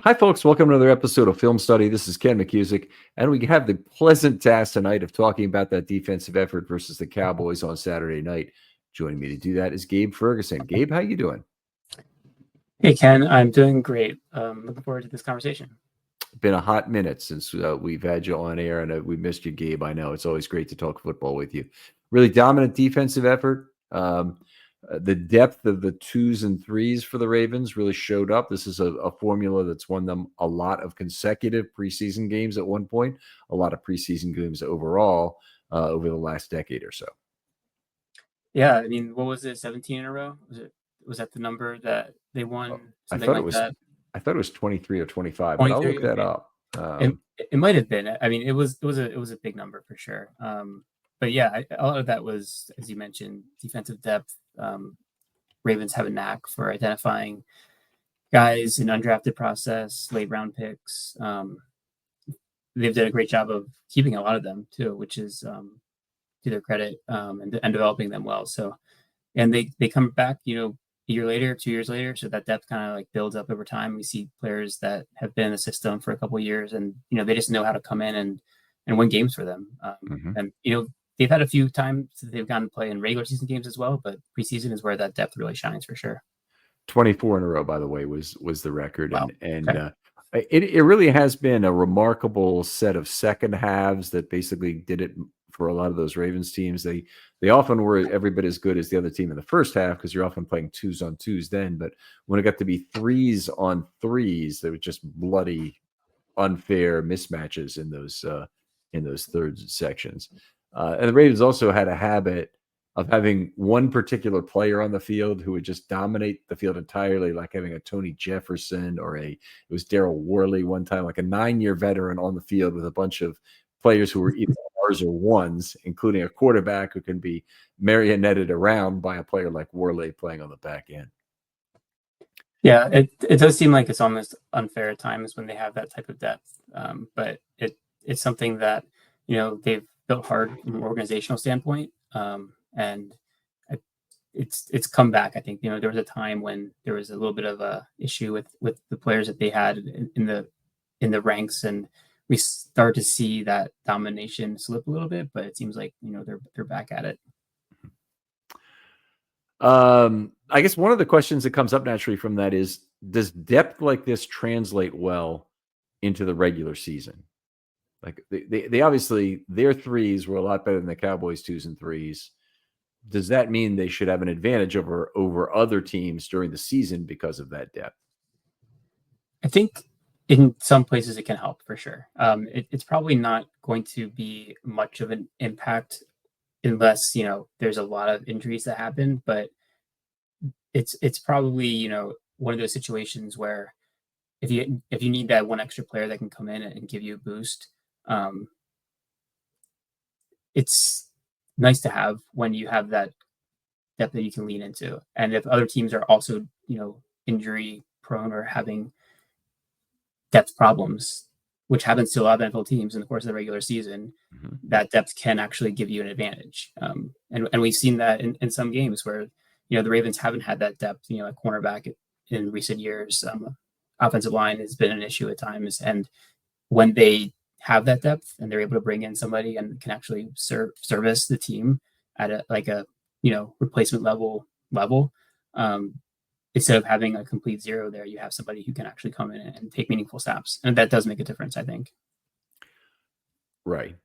Hi, folks. Welcome to another episode of Film Study. This is Ken McKusick, and we have the pleasant task tonight of talking about that defensive effort versus the Cowboys on Saturday night. Joining me to do that is Gabe Ferguson. Gabe, how you doing? Hey, Ken. I'm doing great. Looking forward to this conversation. Been a hot minute since we've had you on air, and we missed you, Gabe. I know it's always great to talk football with you. Really dominant defensive effort. The depth of the 2s and 3s for the Ravens really showed up. This is a formula that's won them a lot of consecutive preseason games at one point, a lot of preseason games overall over the last decade or so. Yeah, I mean, what was it? 17 in a row? Was that the number that they won? I Something thought like it was. that. I thought it was 23 or 25, but I'll look that up. It might have been. I mean, it was a big number for sure. But yeah, a lot of that was, as you mentioned, defensive depth. Ravens have a knack for identifying guys in undrafted process, late round picks. They've done a great job of keeping a lot of them too, which is to their credit, and developing them well. So, and they come back, a year later, 2 years later, so that depth kind of like builds up over time. We see players that have been in the system for a couple of years, and they just know how to come in and win games for them. And they've had a few times that they've gotten to play in regular season games as well, but preseason is where that depth really shines for sure. 24 in a row, by the way, was the record. Wow. And Okay. it really has been a remarkable set of second halves that basically did it for a lot of those Ravens teams. They often were every bit as good as the other team in the first half because you're often playing 2s on 2s then. But when it got to be 3s on 3s, there were just bloody, unfair mismatches in those third sections. And the Ravens also had a habit of having one particular player on the field who would just dominate the field entirely, like having a Tony Jefferson or it was Daryl Worley one time, like a 9-year veteran on the field with a bunch of players who were either R's or ones, including a quarterback who can be marionetted around by a player like Worley playing on the back end. Yeah, it does seem like it's almost unfair at times when they have that type of depth. But it's something that, they've built hard from an organizational standpoint. And it's come back. I think, there was a time when there was a little bit of a issue with the players that they had in the ranks, and we start to see that domination slip a little bit, but it seems like, they're back at it. I guess one of the questions that comes up naturally from that is, does depth like this translate well into the regular season? Like they obviously, their 3s were a lot better than the Cowboys' 2s and 3s. Does that mean they should have an advantage over other teams during the season because of that depth? I think in some places it can help for sure. It's probably not going to be much of an impact unless there's a lot of injuries that happen, but it's probably one of those situations where if you need that one extra player that can come in and give you a boost, it's nice to have when you have that depth that you can lean into. And if other teams are also injury prone or having depth problems, which happens to a lot of NFL teams in the course of the regular season, that depth can actually give you an advantage. And we've seen that in some games where, the Ravens haven't had that depth, at cornerback in recent years. Offensive line has been an issue at times. And when they have that depth and they're able to bring in somebody and can actually service the team at a replacement level, instead of having a complete zero there, you have somebody who can actually come in and take meaningful snaps. And that does make a difference, I think. Right.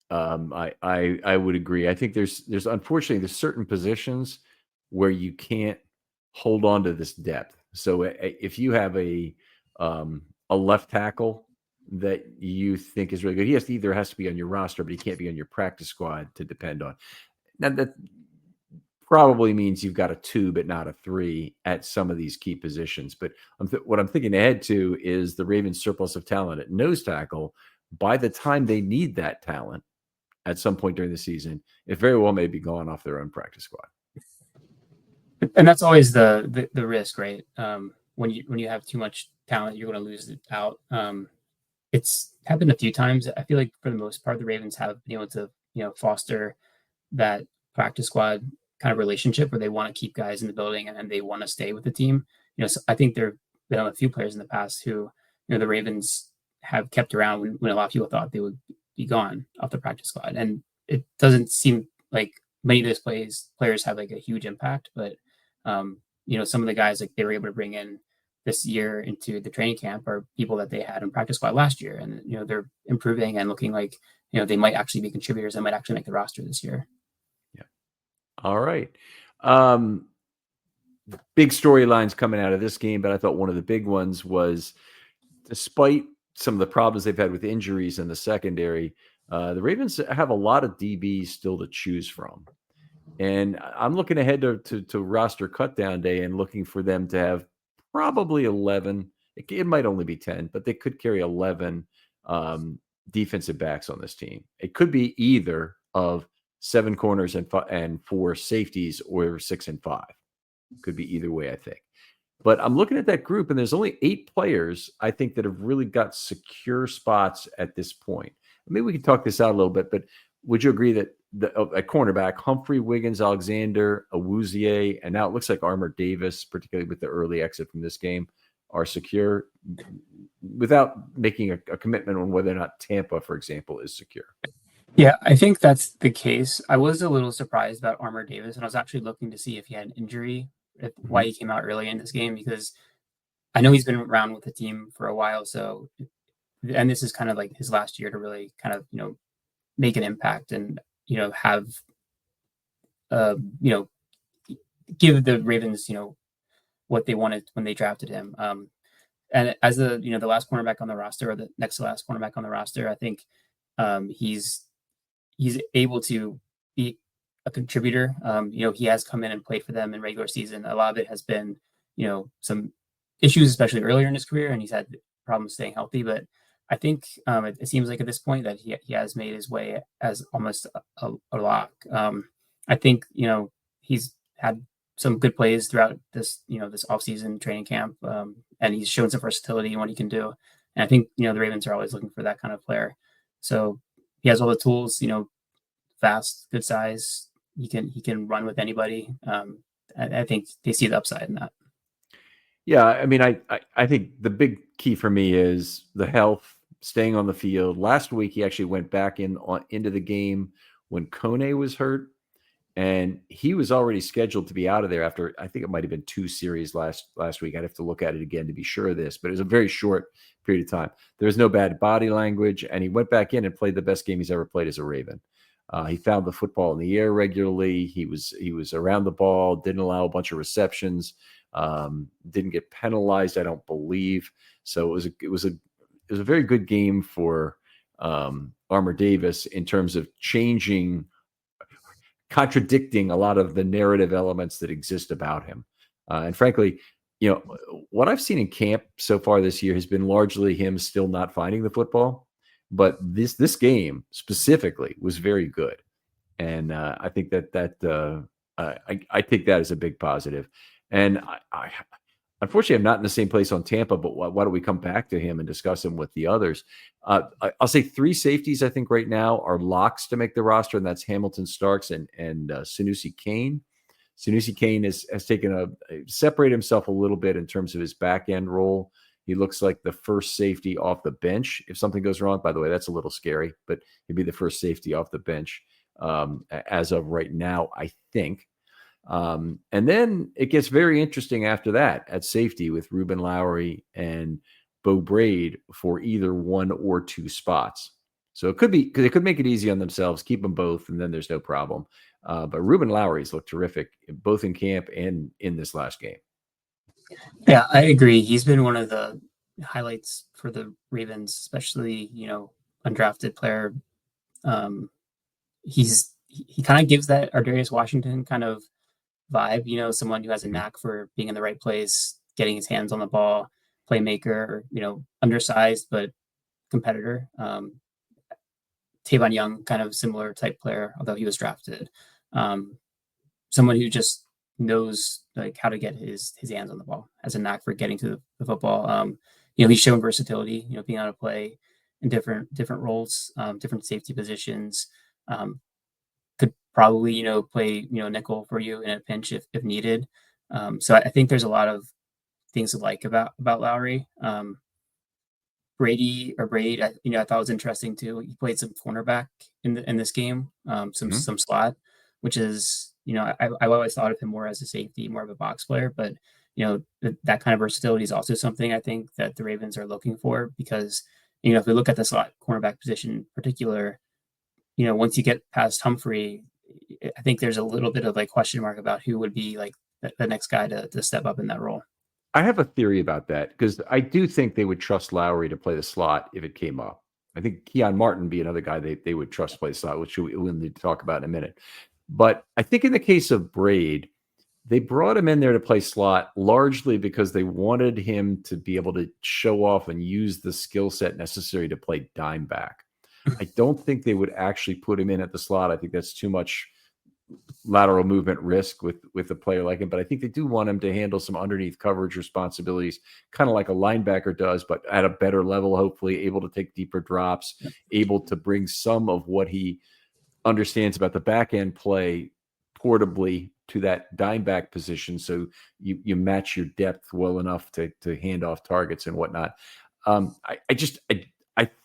I would agree. I think there's unfortunately there's certain positions where you can't hold on to this depth. So if you have a left tackle that you think is really good, he either has to be on your roster, but he can't be on your practice squad to depend on. Now that probably means you've got a 2, but not a 3 at some of these key positions. But what I'm thinking ahead to is the Ravens' surplus of talent at nose tackle. By the time they need that talent at some point during the season, it very well may be gone off their own practice squad. And that's always the risk, right? When you have too much talent, you're going to lose it out. It's happened a few times. I feel like for the most part, the Ravens have been able to foster that practice squad kind of relationship where they want to keep guys in the building and they want to stay with the team. So I think there have been a few players in the past who the Ravens have kept around when a lot of people thought they would be gone off the practice squad. And it doesn't seem like many of those players have like a huge impact, but some of the guys like they were able to bring in this year into the training camp are people that they had in practice squad last year, and they're improving and looking like they might actually be contributors and might actually make the roster this year. Yeah. All right. Big storylines coming out of this game, but I thought one of the big ones was, despite some of the problems they've had with injuries in the secondary, the Ravens have a lot of DBs still to choose from. And I'm looking ahead to roster cutdown day and looking for them to have probably 11. It might only be 10, but they could carry 11 defensive backs on this team. It could be either of 7 corners and 4 safeties, or 6 and 5. Could be either way, I think. But I'm looking at that group, and there's only 8 players, I think, that have really got secure spots at this point. Maybe we can talk this out a little bit, but would you agree that at cornerback, Humphrey, Wiggins, Alexander, Awuzie, and now it looks like Armour Davis, particularly with the early exit from this game, are secure without making a commitment on whether or not Tampa, for example, is secure? Yeah, I think that's the case. I was a little surprised about Armour Davis, and I was actually looking to see if he had an injury, why he came out early in this game, because I know he's been around with the team for a while. So, and this is kind of like his last year to really kind of, make an impact and, have, give the Ravens, what they wanted when they drafted him. And as the last cornerback on the roster, or the next to last cornerback on the roster, I think he's able to be a contributor. He has come in and played for them in regular season. A lot of it has been, some issues, especially earlier in his career, and he's had problems staying healthy. But I think it seems like at this point that he has made his way as almost a lock. I think he's had some good plays throughout this this offseason training camp, and he's shown some versatility in what he can do. And I think the Ravens are always looking for that kind of player. So he has all the tools. Fast, good size. He can run with anybody. I think they see the upside in that. Yeah, I mean, I think the big key for me is the health, staying on the field. Last week, he actually went back into the game when Kone was hurt, and he was already scheduled to be out of there after, I think it might have been 2 series last week. I'd have to look at it again to be sure of this, but it was a very short period of time. There was no bad body language, and he went back in and played the best game he's ever played as a Raven. He found the football in the air regularly. He was around the ball, didn't allow a bunch of receptions, didn't get penalized, I don't believe. So it was a very good game for Armour Davis in terms of contradicting a lot of the narrative elements that exist about him. And frankly, what I've seen in camp so far this year has been largely him still not finding the football. But this game specifically was very good, and I think that I take that as a big positive. And I unfortunately I'm not in the same place on Tampa, but why don't we come back to him and discuss him with the others? I'll say 3 safeties I think right now are locks to make the roster, and that's Hamilton Starks and Sanusi Kane. Sanusi Kane has taken separated himself a little bit in terms of his back end role. He looks like the first safety off the bench. If something goes wrong, by the way, that's a little scary, but he'd be the first safety off the bench as of right now, I think. And then it gets very interesting after that at safety with Ruben Lowry and Bo Braid for either 1 or 2 spots. So it could be, because they could make it easy on themselves, keep them both, and then there's no problem. But Ruben Lowry's looked terrific, both in camp and in this last game. Yeah, I agree. He's been one of the highlights for the Ravens, especially, undrafted player. He kind of gives that Ardarius Washington kind of vibe, someone who has a knack for being in the right place, getting his hands on the ball, playmaker, undersized, but competitor. Tavon Young, kind of similar type player, although he was drafted. Someone who just knows like how to get his hands on the ball, has a knack for getting to the football. He's shown versatility, being able to play in different roles, different safety positions. Could probably, play, nickel for you in a pinch if needed. So I think there's a lot of things to like about Lowry. Brady, I thought was interesting too. He played some cornerback in this game, some slot, which is, I always thought of him more as a safety, more of a box player, but that kind of versatility is also something I think that the Ravens are looking for, because if we look at the slot cornerback position in particular, once you get past Humphrey, I think there's a little bit of like question mark about who would be like the next guy to step up in that role. I have a theory about that because I do think they would trust Lowry to play the slot if it came up. I think Keon Martin be another guy they would trust to play the slot, which we'll need to talk about in a minute. But I think in the case of Braid, they brought him in there to play slot largely because they wanted him to be able to show off and use the skill set necessary to play dime back. I don't think they would actually put him in at the slot. I think that's too much lateral movement risk with a player like him, but I think they do want him to handle some underneath coverage responsibilities, kind of like a linebacker does, but at a better level, hopefully able to take deeper drops, able to bring some of what he understands about the back end play portably to that dime back position. So you match your depth well enough to hand off targets and whatnot. I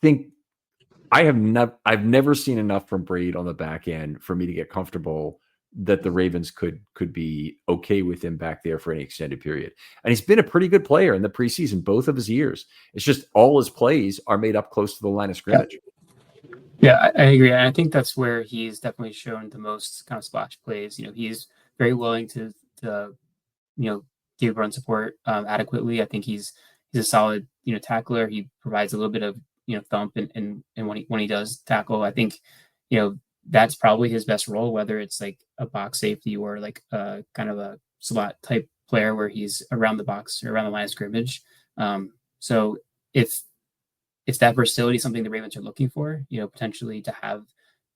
think I've never seen enough from Braid on the back end for me to get comfortable that the Ravens could be okay with him back there for any extended period. And he's been a pretty good player in the preseason, both of his years. It's just all his plays are made up close to the line of scrimmage. Yeah, I agree. And I think that's where he's definitely shown the most kind of splash plays. He's very willing to give run support adequately. I think he's a solid, tackler. He provides a little bit of thump and when he does tackle. I think that's probably his best role, whether it's like a box safety or like a kind of a slot type player where he's around the box or around the line of scrimmage. So if that versatility is something the Ravens are looking for, potentially to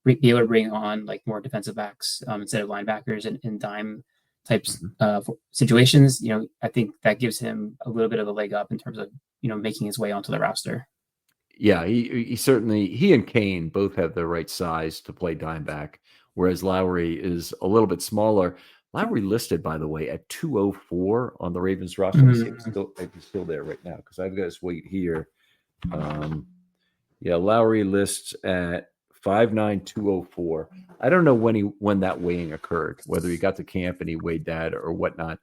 be able to bring on like more defensive backs instead of linebackers in dime types of situations, I think that gives him a little bit of a leg up in terms of making his way onto the roster. Yeah, he certainly, he and Kane both have the right size to play dime back, whereas Lowry is a little bit smaller. Lowry listed, by the way, at 204 on the Ravens roster. Let me see if he's still there right now because I've got his weight here. Lowry lists at 5'9", 204. I don't know when that weighing occurred, whether he got to camp and he weighed that or whatnot.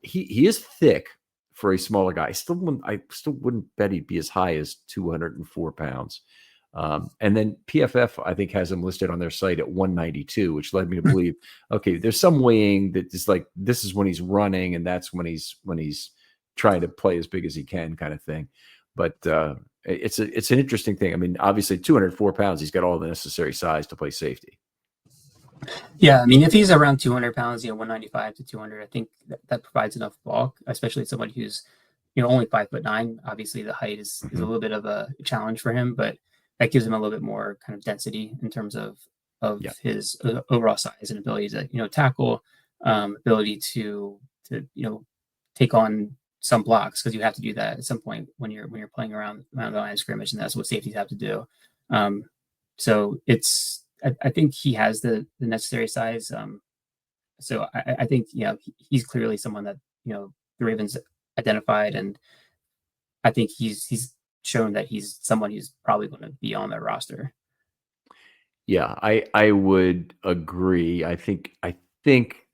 He is thick for a smaller guy. I still wouldn't bet he'd be as high as 204 pounds. And then PFF, I think, has him listed on their site at 192, which led me to believe, okay, there's some weighing that is like, this is when he's running and that's when he's trying to play as big as he can kind of thing. But it's an interesting thing. I mean, obviously 204 pounds, he's got all the necessary size to play safety. Yeah, I mean, if he's around 200 pounds, 195 to 200, I think that provides enough bulk, especially somebody who's, only 5'9". Obviously, the height is a little bit of a challenge for him, but that gives him a little bit more kind of density in terms of his overall size and ability to, tackle, ability to take on some blocks, because you have to do that at some point when you're playing around the line of scrimmage, and that's what safeties have to do. So I think he has the necessary size. So I think he's clearly someone that the Ravens identified, and I think he's shown that he's someone who's probably going to be on their roster. Yeah, I would agree. I think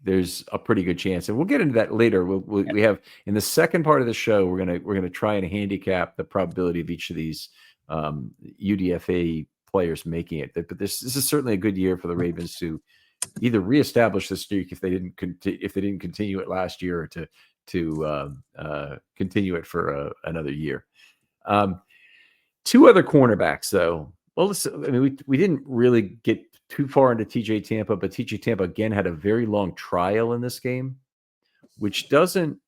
there's a pretty good chance, and we'll get into that later. We have in the second part of the show, we're gonna try and handicap the probability of each of these UDFA players making it. But this is certainly a good year for the Ravens to either reestablish the streak if they didn't continue it last year, or to continue it for another year. Two other cornerbacks, though. Well, we didn't really get too far into TJ Tampa, but TJ Tampa again had a very long trial in this game, which doesn't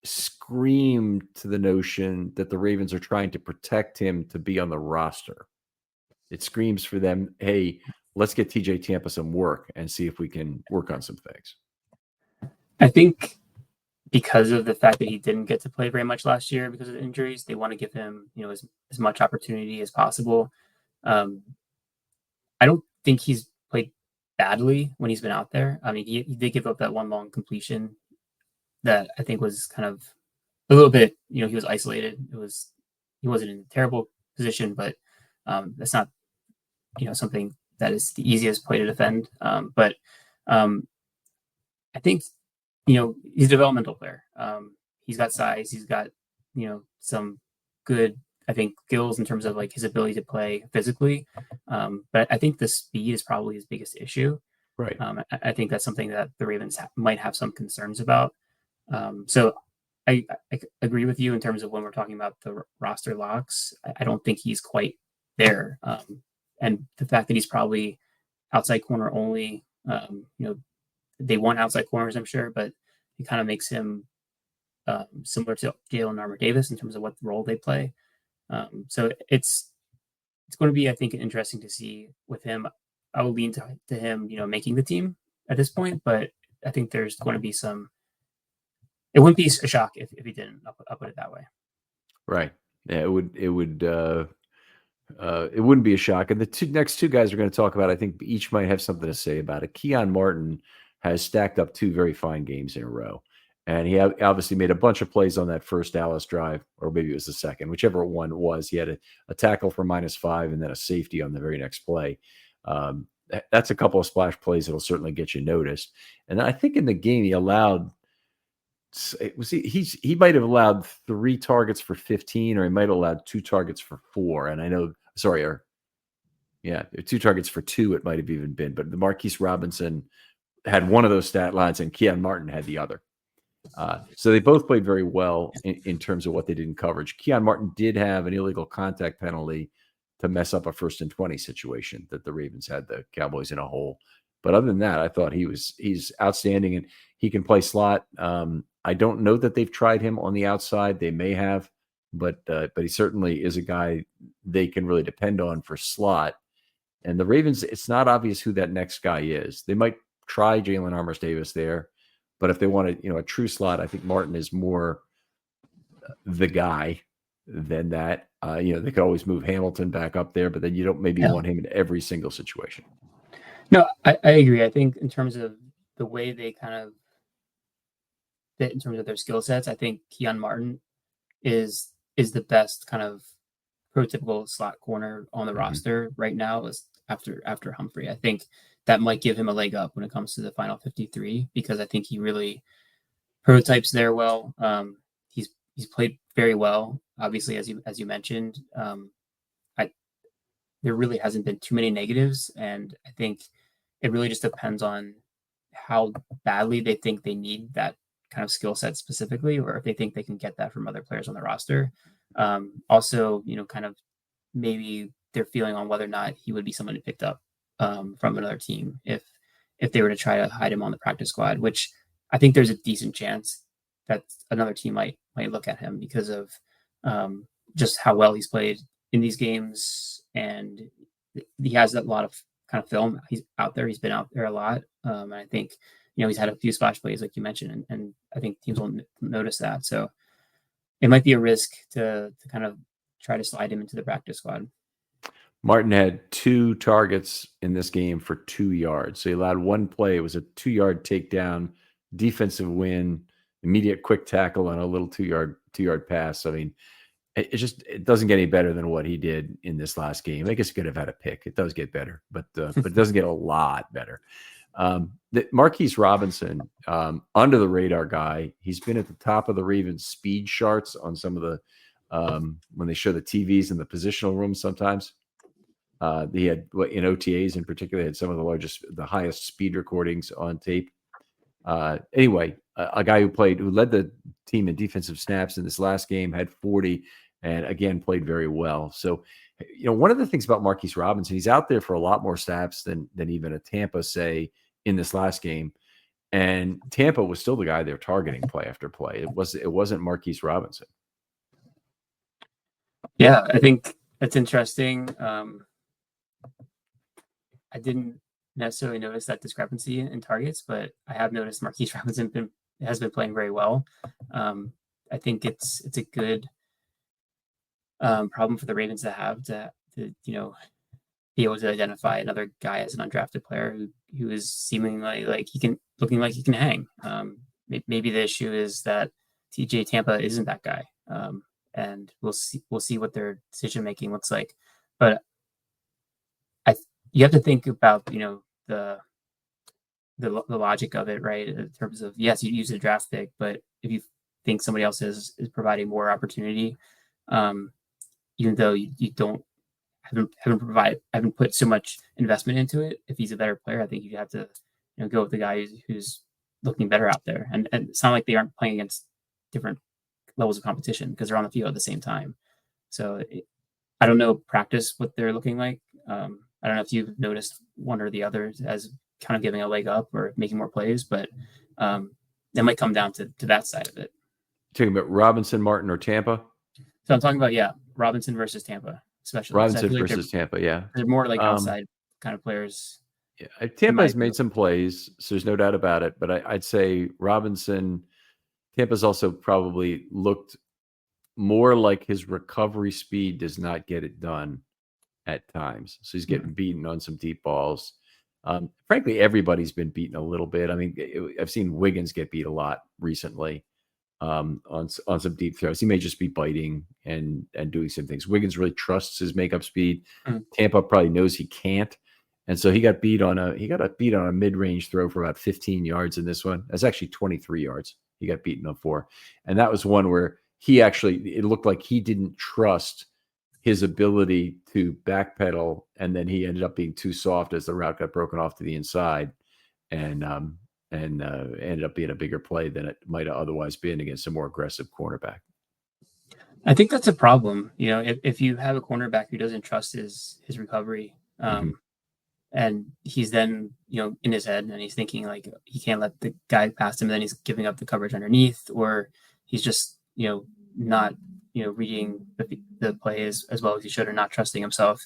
scream to the notion that the Ravens are trying to protect him to be on the roster. It screams for them, hey, let's get TJ Tampa some work and see if we can work on some things. I think because of the fact that he didn't get to play very much last year because of injuries, they want to give him, as much opportunity as possible. I don't think he's played badly when he's been out there. I mean, he did give up that one long completion that I think was kind of a little bit, he was isolated. He wasn't in a terrible position, but that's not something that is the easiest play to defend. But I think he's a developmental player. He's got size. He's got some good, I think, skills in terms of like his ability to play physically. But I think the speed is probably his biggest issue. Right. I think that's something that the Ravens might have some concerns about. So I agree with you in terms of when we're talking about the roster locks. I don't think he's quite there. And the fact that he's probably outside corner only, they want outside corners, I'm sure, but it kind of makes him similar to Jalen Armour-Davis in terms of what role they play. So it's going to be, I think, interesting to see with him. I will lean to him, making the team at this point, but I think there's going to be some. It wouldn't be a shock if he didn't. I'll put it that way. Right. Yeah, it would. It wouldn't be a shock. And the next two guys we're going to talk about, I think each might have something to say about it. Keon Martin has stacked up two very fine games in a row. And he obviously made a bunch of plays on that first Dallas drive, or maybe it was the second, whichever one it was. He had a tackle for -5 and then a safety on the very next play. That's a couple of splash plays that'll certainly get you noticed. And then I think in the game he allowed, he might have allowed 3 targets for 15, or he might have allowed 2 targets for 4. And I know, 2 targets for 2 it might have even been. But the Marquise Robinson had one of those stat lines, and Keon Martin had the other. So they both played very well in terms of what they did in coverage. Keon Martin did have an illegal contact penalty to mess up a 1st and 20 situation that the Ravens had the Cowboys in a hole. But other than that, I thought he's outstanding, and he can play slot. I don't know that they've tried him on the outside. They may have, but he certainly is a guy they can really depend on for slot. And the Ravens, it's not obvious who that next guy is. They might try Jalen Armour-Davis there, but if they wanted, a true slot, I think Martin is more the guy than that. They could always move Hamilton back up there, but then you don't maybe want him in every single situation. No, I agree. I think in terms of the way they kind of fit in terms of their skill sets, I think Keon Martin is the best kind of prototypical slot corner on the roster right now after Humphrey. I think that might give him a leg up when it comes to the final 53, because I think he really prototypes there well. He's played very well, obviously, as you mentioned. There really hasn't been too many negatives, and I think it really just depends on how badly they think they need that kind of skill set specifically, or if they think they can get that from other players on the roster. Also, kind of maybe they're feeling on whether or not he would be someone who picked up from another team if they were to try to hide him on the practice squad, which I think there's a decent chance that another team might look at him because of just how well he's played in these games, and he has a lot of kind of film. He's out there. He's been out there a lot, and I think he's had a few splash plays like you mentioned, and I think teams will notice that. So it might be a risk to kind of try to slide him into the practice squad. Martin had 2 targets in this game for 2 yards. So he allowed one play. It was a 2-yard takedown, defensive win, immediate quick tackle, and a little 2-yard pass. I mean, it doesn't get any better than what he did in this last game. I guess he could have had a pick. It does get better, but it doesn't get a lot better. Marquise Robinson, under the radar guy. He's been at the top of the Ravens speed charts on some of the when they show the TVs in the positional room sometimes. He had, in OTAs in particular, had some of the highest speed recordings on tape. Anyway, a guy who led the team in defensive snaps in this last game, had 40, and again played very well. So, one of the things about Marquise Robinson, he's out there for a lot more snaps than even a Tampa, say, in this last game. And Tampa was still the guy they're targeting play after play. It wasn't Marquise Robinson. Yeah, I think that's interesting. I didn't necessarily notice that discrepancy in targets, but I have noticed Marquise Robinson has been playing very well. I think it's a good problem for the Ravens to have to be able to identify another guy as an undrafted player who is seemingly looking like he can hang. Maybe the issue is that TJ Tampa isn't that guy. and we'll see what their decision making looks like. But you have to think about the logic of it, right? In terms of, yes, you use a draft pick, but if you think somebody else is providing more opportunity, even though you don't haven't put so much investment into it, if he's a better player, I think you have to go with the guy who's looking better out there. And it's not like they aren't playing against different levels of competition because they're on the field at the same time. So I don't know practice what they're looking like. I don't know if you've noticed one or the other as kind of giving a leg up or making more plays, but it might come down to that side of it. Talking about Robinson, Martin, or Tampa? So I'm talking about, Robinson versus Tampa, especially. Robinson versus Tampa, yeah. They're more like outside kind of players. Yeah, Tampa has made some plays, so there's no doubt about it. But I'd say Robinson, Tampa's also probably looked more like his recovery speed does not get it done at times. So he's getting beaten on some deep balls. Frankly, everybody's been beaten a little bit. I mean, I've seen Wiggins get beat a lot recently on some deep throws. He may just be biting and doing some things. Wiggins really trusts his makeup speed. Tampa probably knows he can't. And so he got beat on a mid-range throw for about 15 yards in this one. That's actually 23 yards. He got beaten up for. And that was one where it looked like he didn't trust his ability to backpedal, and then he ended up being too soft as the route got broken off to the inside, and ended up being a bigger play than it might have otherwise been against a more aggressive cornerback. I think that's a problem. If you have a cornerback who doesn't trust his recovery, and he's then in his head and he's thinking like he can't let the guy past him, and then he's giving up the coverage underneath, or he's just not reading the play as well as he should, or not trusting himself.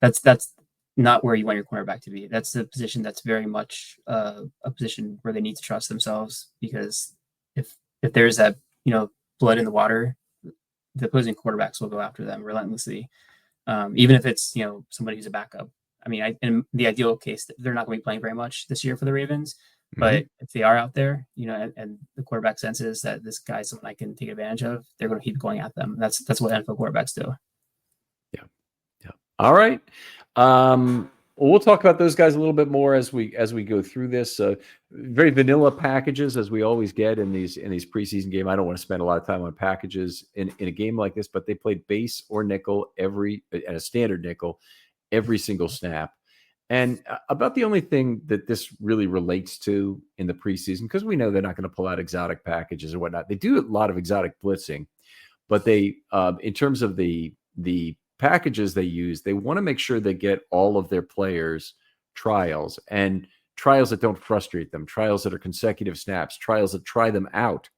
That's not where you want your cornerback to be. That's the position that's very much a position where they need to trust themselves, because if there's that blood in the water, the opposing quarterbacks will go after them relentlessly, even if it's somebody who's a backup. I mean, in the ideal case, they're not going to be playing very much this year for the Ravens. But if they are out there, and the quarterback senses that this guy's someone I can take advantage of, they're going to keep going at them. That's what NFL quarterbacks do. Yeah. All right. We'll talk about those guys a little bit more as we go through this. Very vanilla packages, as we always get in these preseason game. I don't want to spend a lot of time on packages in a game like this, but they played base or nickel and a standard nickel every single snap. And about the only thing that this really relates to in the preseason, because we know they're not going to pull out exotic packages or whatnot. They do a lot of exotic blitzing, but they, in terms of the packages they use, they want to make sure they get all of their players trials, and trials that don't frustrate them, trials that are consecutive snaps, trials that try them out.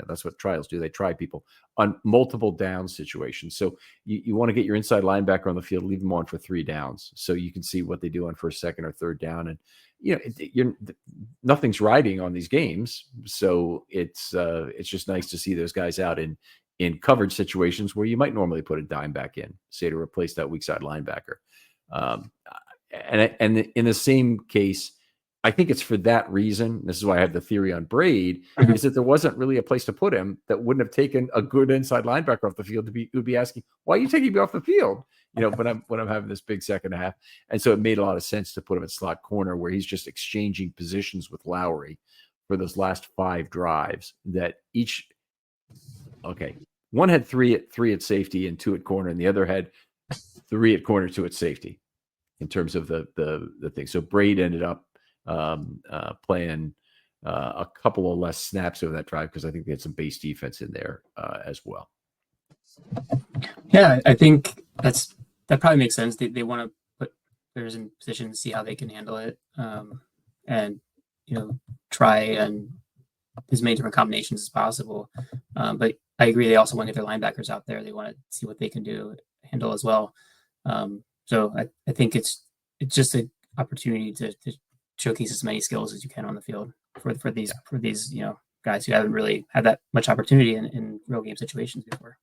That's what trials do. They try people on multiple down situations. So you want to get your inside linebacker on the field, leave them on for 3 downs, so you can see what they do on first, second, or third down. And nothing's riding on these games, so it's just nice to see those guys out in coverage situations where you might normally put a dime back in, say to replace that weak side linebacker. And in the same case, I think it's for that reason. This is why I have the theory on Braid, is that there wasn't really a place to put him that wouldn't have taken a good inside linebacker off the field would be asking, why are you taking me off the field? When I'm having this big second half. And so it made a lot of sense to put him at slot corner, where he's just exchanging positions with Lowry for those last 5 drives that each. Okay. One had 3 at safety and 2 at corner, and the other had 3 at corner, 2 at safety in terms of the thing. So Braid ended up playing a couple of less snaps over that drive, because I think they had some base defense in there as well. Yeah, I think that probably makes sense. They want to put players in position to see how they can handle it, and try and as many different combinations as possible. But I agree, they also want to get their linebackers out there. They want to see what they can handle as well. So I think it's just an opportunity to showcase as many skills as you can on the field for these guys who haven't really had that much opportunity in real game situations before.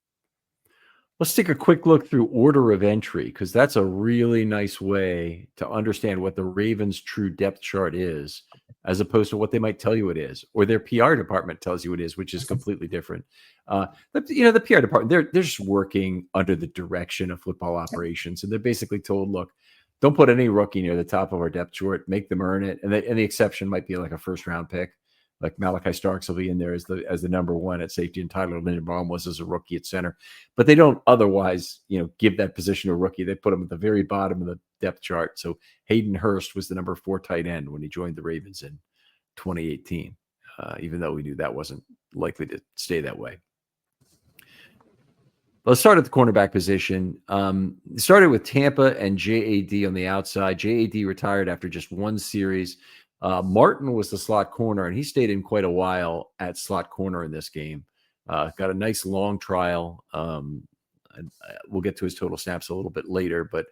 Let's take a quick look through order of entry, because that's a really nice way to understand what the Ravens' true depth chart is as opposed to what they might tell you it is, or their PR department tells you it is, which is completely different. The PR department, they're just working under the direction of football operations, and they're basically told, look, don't put any rookie near the top of our depth chart, make them earn it. And the exception might be like a first round pick. Like Malachi Starks will be in there as the number one at safety, and Tyler Linderbaum was as a rookie at center. But they don't otherwise, give that position to a rookie. They put him at the very bottom of the depth chart. So Hayden Hurst was the number 4 tight end when he joined the Ravens in 2018, even though we knew that wasn't likely to stay that way. Let's start at the cornerback position. It started with Tampa and JAD on the outside. JAD retired after just one series. Martin was the slot corner, and he stayed in quite a while at slot corner in this game. Got a nice long trial. And we'll get to his total snaps a little bit later, but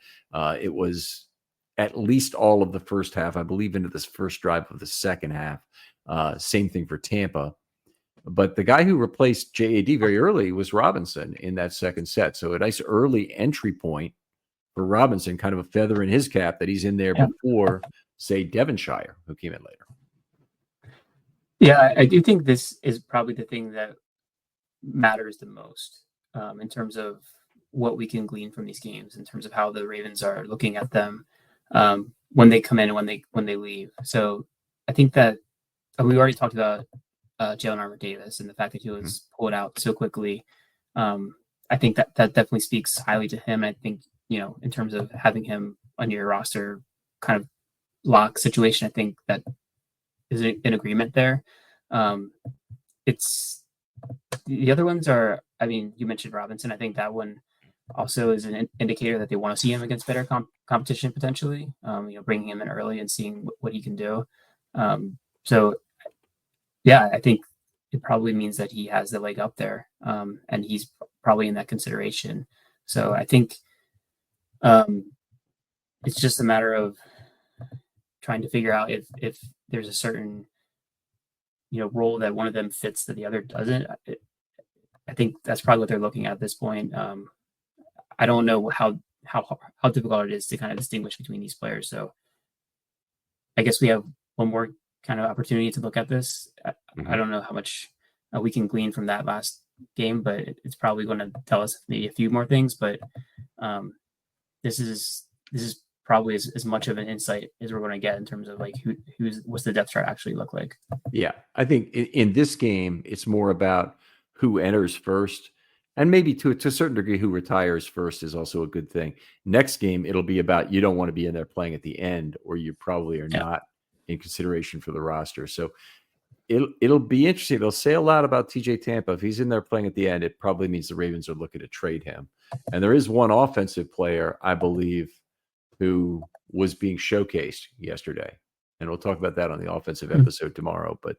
it was at least all of the first half, I believe, into this first drive of the second half. Same thing for Tampa. But the guy who replaced JAD very early was Robinson in that second set. So a nice early entry point for Robinson, kind of a feather in his cap that he's in there before, say, Devonshire, who came in later. Yeah, I do think this is probably the thing that matters the most in terms of what we can glean from these games, in terms of how the Ravens are looking at them when they come in and when they leave. So I think that we already talked about Jalen Armour-Davis and the fact that he was pulled out so quickly. I think that definitely speaks highly to him. I think, in terms of having him on your roster kind of lock situation, I think that is an agreement there. It's the other ones are, you mentioned Robinson. I think that one also is an indicator that they want to see him against better competition potentially, bringing him in early and seeing what he can do. So yeah, I think it probably means that he has the leg up there, and he's probably in that consideration. So I think it's just a matter of trying to figure out if there's a certain role that one of them fits that the other doesn't. I think that's probably what they're looking at this point. I don't know how difficult it is to kind of distinguish between these players. So I guess we have one more kind of opportunity to look at this. I don't know how much we can glean from that last game, but it's probably going to tell us maybe a few more things. But this is probably as much of an insight as we're going to get in terms of like what's the depth chart actually look like. Yeah, I think in this game it's more about who enters first, and maybe to a certain degree who retires first is also a good thing. Next game it'll be about you don't want to be in there playing at the end, or you probably are not in consideration for the roster. So it'll be interesting. They'll say a lot about TJ Tampa. If he's in there playing at the end, it probably means the Ravens are looking to trade him. And there is one offensive player, I believe, who was being showcased yesterday. And we'll talk about that on the offensive episode tomorrow. But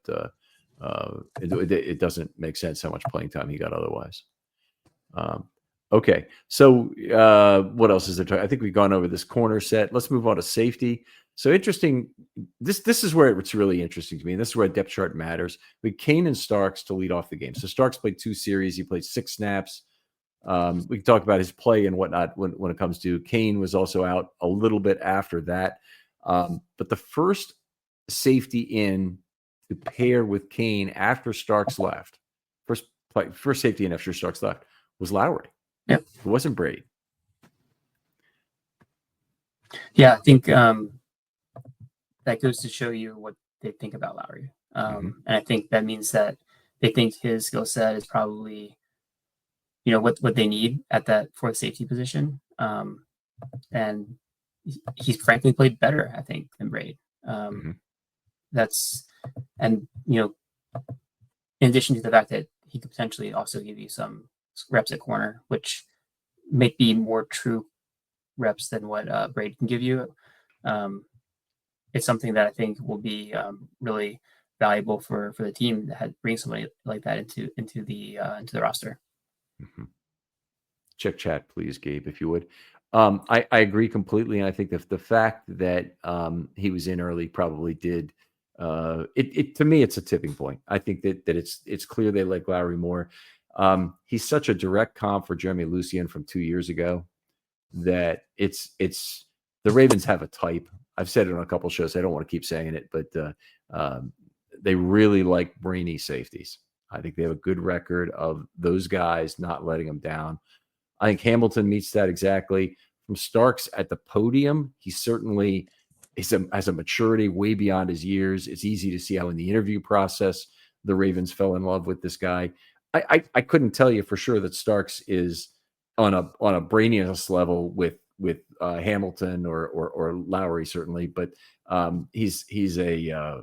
it doesn't make sense how much playing time he got otherwise. Okay. So what else is there? I think we've gone over this corner set. Let's move on to safety. So interesting. This is where it's really interesting to me. And this is where depth chart matters. We had Kane and Starks to lead off the game. So Starks played 2 series. He played 6 snaps. We can talk about his play and whatnot when it comes to Kane was also out a little bit after that. But the first safety in to pair with Kane after Starks left, first safety in after Starks left was Lowry. Yep. It wasn't Brady. Yeah, I think that goes to show you what they think about Lowry. And I think that means that they think his skill set is probably, what they need at that 4th safety position. And he's frankly played better, I think, than Brady. That's, and, in addition to the fact that he could potentially also give you some reps at corner, which may be more true reps than what Brady can give you. It's something that I think will be really valuable for the team that bring somebody like that into the roster. Check chat, please, Gabe, if you would. I agree completely, and I think the fact that he was in early probably did. It to me, it's a tipping point. I think that it's clear they like Lowry more. He's such a direct comp for Jeremy Lucien from 2 years ago that it's the Ravens have a type. I've said it on a couple shows. I don't want to keep saying it, but They really like brainy safeties. I think they have a good record of those guys not letting them down. I think Hamilton meets that exactly. From Starks at the podium, he certainly has a maturity way beyond his years. It's easy to see how in the interview process the Ravens fell in love with this guy. I couldn't tell you for sure that Starks is on a brainiest level with Hamilton or Lowry certainly, but he's a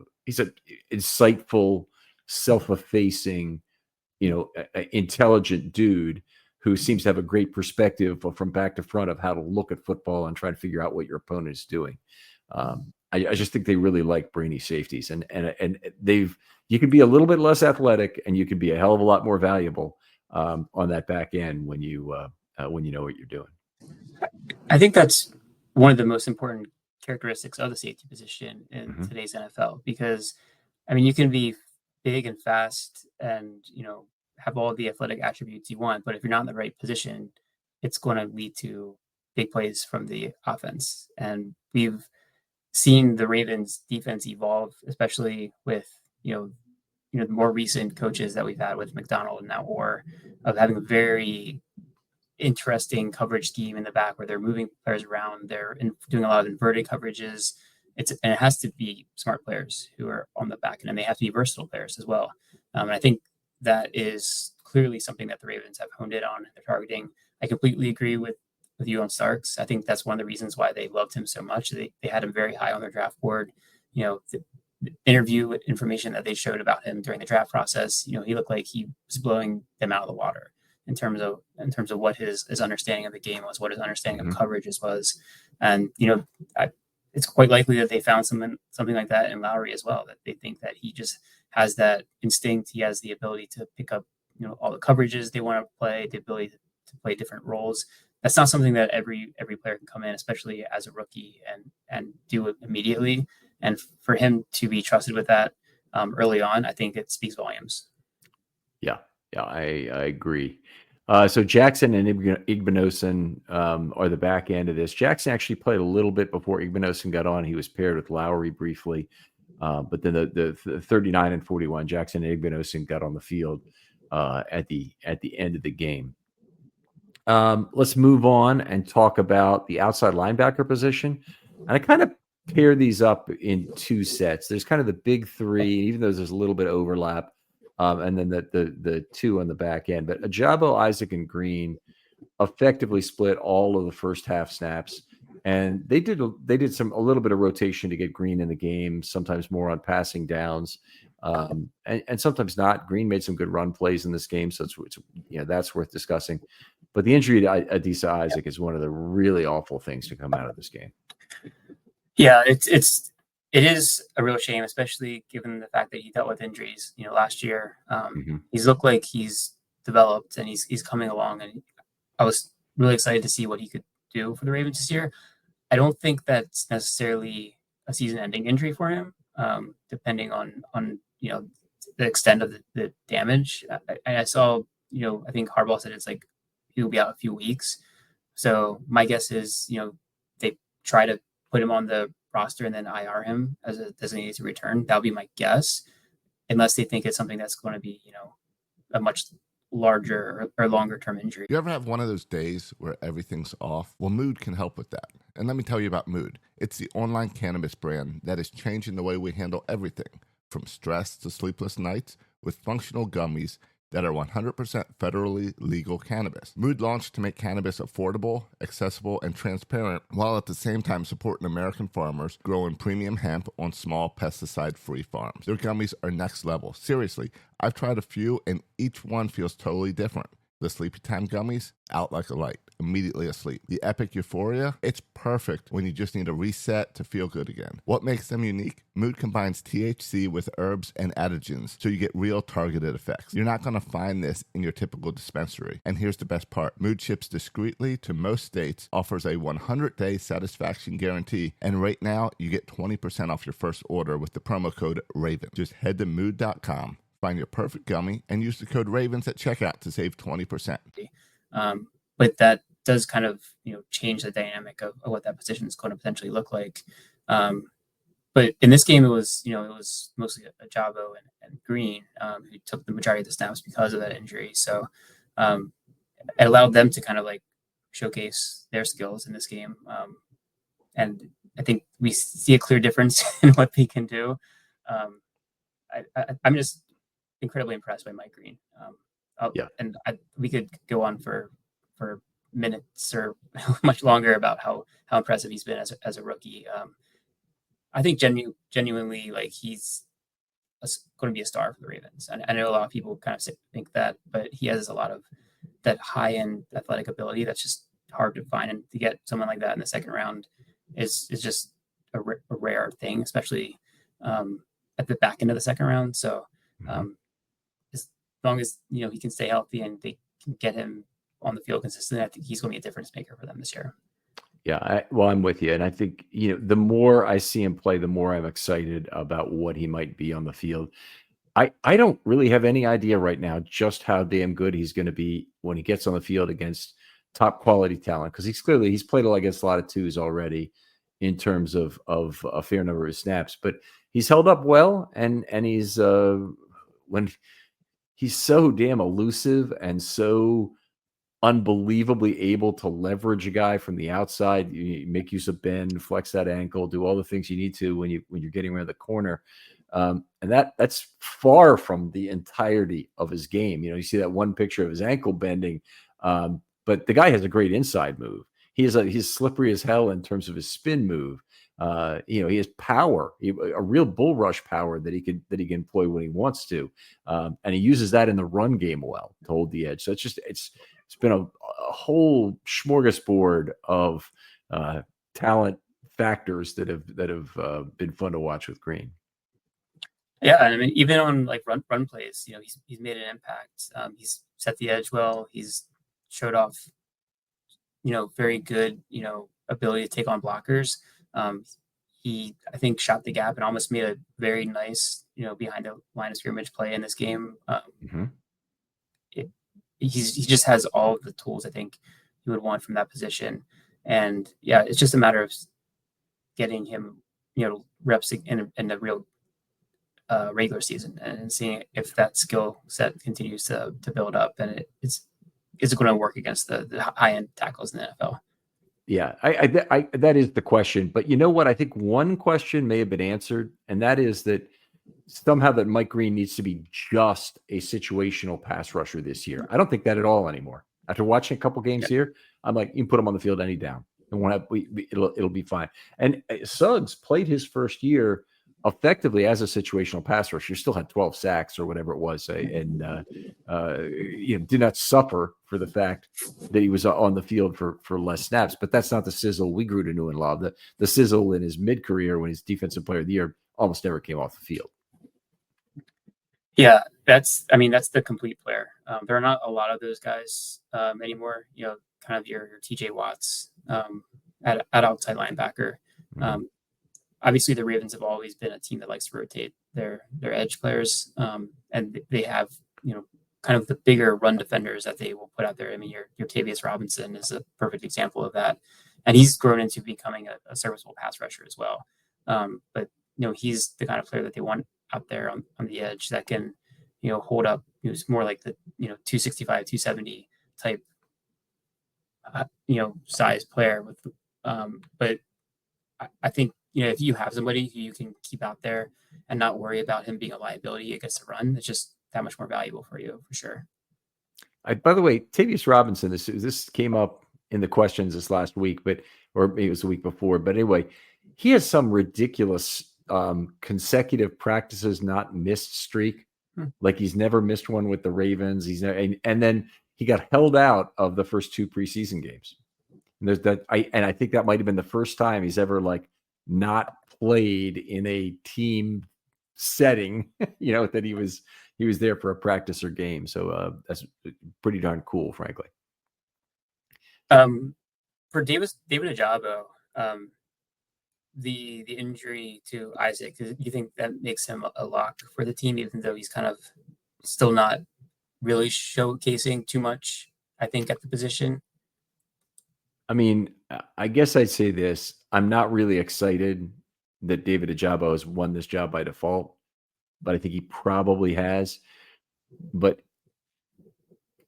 insightful, self-effacing, intelligent dude who seems to have a great perspective from back to front of how to look at football and try to figure out what your opponent is doing. I just think they really like brainy safeties, and you could be a little bit less athletic and you could be a hell of a lot more valuable on that back end when you know what you're doing. I think that's one of the most important characteristics of the safety position in Mm-hmm. today's NFL, because I mean, you can be big and fast and, have all the athletic attributes you want, but if you're not in the right position, it's going to lead to big plays from the offense. And we've seen the Ravens defense evolve, especially with, the more recent coaches that we've had with McDonald and now Orr, of having a very interesting coverage scheme in the back where they're moving players around. They're doing a lot of inverted coverages. And it has to be smart players who are on the back end, and they have to be versatile players as well. And I think that is clearly something that the Ravens have honed in on and they're targeting. I completely agree with you on Starks. I think that's one of the reasons why they loved him so much. They had him very high on their draft board. The interview information that they showed about him during the draft process, he looked like he was blowing them out of the water in terms of what his understanding of the game was, what his understanding Mm-hmm. of coverages was. And, it's quite likely that they found something like that in Lowry as well, that they think that he just has that instinct. He has the ability to pick up, all the coverages they want to play, the ability to play different roles. That's not something that every player can come in, especially as a rookie, and do it immediately. And for him to be trusted with that early on, I think it speaks volumes. Yeah, I agree. So Jackson and Igbinosun are the back end of this. Jackson actually played a little bit before Igbinosun got on. He was paired with Lowry briefly, but then the 39 and 41, Jackson and Igbinosun got on the field at the end of the game. Let's move on and talk about the outside linebacker position. And I kind of pair these up in two sets. There's kind of the big three, even though there's a little bit of overlap. And then the two on the back end. But Ajabo, Isaac, and Green effectively split all of the first half snaps, and they did a little bit of rotation to get Green in the game. Sometimes more on passing downs, and sometimes not. Green made some good run plays in this game, so it's that's worth discussing. But the injury to Adisa Isaac is one of the really awful things to come out of this game. Yeah, it is a real shame, especially given the fact that he dealt with injuries, last year. He's looked like he's developed and he's coming along, and I was really excited to see what he could do for the Ravens this year. I don't think that's necessarily a season-ending injury for him, depending on the extent of the damage. I saw, I think Harbaugh said it's like he'll be out a few weeks. So my guess is, they try to put him on the roster and then IR him as a designated to return. That would be my guess, unless they think it's something that's going to be, a much larger or longer term injury. You ever have one of those days where everything's off? Well, Mood can help with that. And let me tell you about Mood. It's the online cannabis brand that is changing the way we handle everything, from stress to sleepless nights, with functional gummies that are 100% federally legal cannabis. Mood launched to make cannabis affordable, accessible, and transparent, while at the same time supporting American farmers growing premium hemp on small pesticide-free farms. Their gummies are next level. Seriously, I've tried a few, and each one feels totally different. The Sleepy Time gummies, out like a light, immediately asleep. The Epic Euphoria, it's perfect when you just need a reset to feel good again. What makes them unique? Mood combines THC with herbs and adaptogens, so you get real targeted effects. You're not going to find this in your typical dispensary. And here's the best part. Mood ships discreetly to most states, offers a 100-day satisfaction guarantee, and right now you get 20% off your first order with the promo code RAVEN. Just head to mood.com. Find your perfect gummy and use the code RAVENS at checkout to save 20%. But that does kind of change the dynamic of what that position is going to potentially look like. But but in this game, it was mostly Ajabo and Green who took the majority of the snaps because of that injury. So it allowed them to kind of like showcase their skills in this game. And I think we see a clear difference in what they can do. I'm just incredibly impressed by Mike Green. And we could go on for minutes or much longer about how impressive he's been as a rookie. I think genuinely, like, he's going to be a star for the Ravens. And I know a lot of people kind of think that, but he has a lot of that high end athletic ability that's just hard to find, and to get someone like that in the second round is just a rare thing, especially at the back end of the second round. So as long as he can stay healthy and they can get him on the field consistently, I think he's going to be a difference maker for them this year. Yeah, I'm with you. And I think, the more I see him play, the more I'm excited about what he might be on the field. I don't really have any idea right now just how damn good he's going to be when he gets on the field against top quality talent, because he's played against a lot of twos already in terms of a fair number of snaps, but he's held up well, and he's when he's so damn elusive and so unbelievably able to leverage a guy from the outside. You make use of bend, flex that ankle, do all the things you need to when you're getting around the corner. And that's far from the entirety of his game. You see that one picture of his ankle bending, but the guy has a great inside move. He's slippery as hell in terms of his spin move. He has power, a real bull rush power that he can employ when he wants to, and he uses that in the run game well to hold the edge. So it's been a whole smorgasbord of talent factors that have been fun to watch with Green. Yeah, I mean, even on like run plays, he's made an impact. He's set the edge well. He's showed off, very good, ability to take on blockers. He, I think, shot the gap and almost made a very nice, behind the line of scrimmage play in this game. He just has all of the tools I think you would want from that position. And yeah, it's just a matter of getting him, reps in the real regular season and seeing if that skill set continues to build up, and is it going to work against the high end tackles in the NFL? Yeah, I that is the question. But you know what? I think one question may have been answered, and that is that somehow that Mike Green needs to be just a situational pass rusher this year. I don't think that at all anymore. After watching a couple games here, I'm like, you can put him on the field any down, and it'll be fine. And Suggs played his first year effectively as a situational pass rusher. Still had 12 sacks or whatever it was, and did not suffer for the fact that he was on the field for less snaps. But that's not the sizzle we grew to know and love. The sizzle in his mid-career when he's defensive player of the year almost never came off the field. Yeah, that's the complete player. There are not a lot of those guys anymore. Kind of your TJ Watts at outside linebacker. Obviously, the Ravens have always been a team that likes to rotate their edge players, and they have kind of the bigger run defenders that they will put out there. I mean, your Tavius Robinson is a perfect example of that, and he's grown into becoming a serviceable pass rusher as well. But he's the kind of player that they want out there on the edge that can hold up. It's more like the 265, 270 type size player with but I think if you have somebody who you can keep out there and not worry about him being a liability against the run, it's just that much more valuable for you, for sure. By the way, Tavius Robinson, this came up in the questions this last week, or maybe it was the week before. But anyway, he has some ridiculous consecutive practices not missed streak. Like he's never missed one with the Ravens. And then he got held out of the first 2 preseason games. And I think that might have been the first time he's ever not played in a team setting, that he was there for a practice or game. So that's pretty darn cool, frankly. For David Ajabo, the injury to Isaac, do you think that makes him a lock for the team, even though he's kind of still not really showcasing too much, I think, at the position? I mean, I guess I'd say this. I'm not really excited that David Ojabo has won this job by default, but I think he probably has. But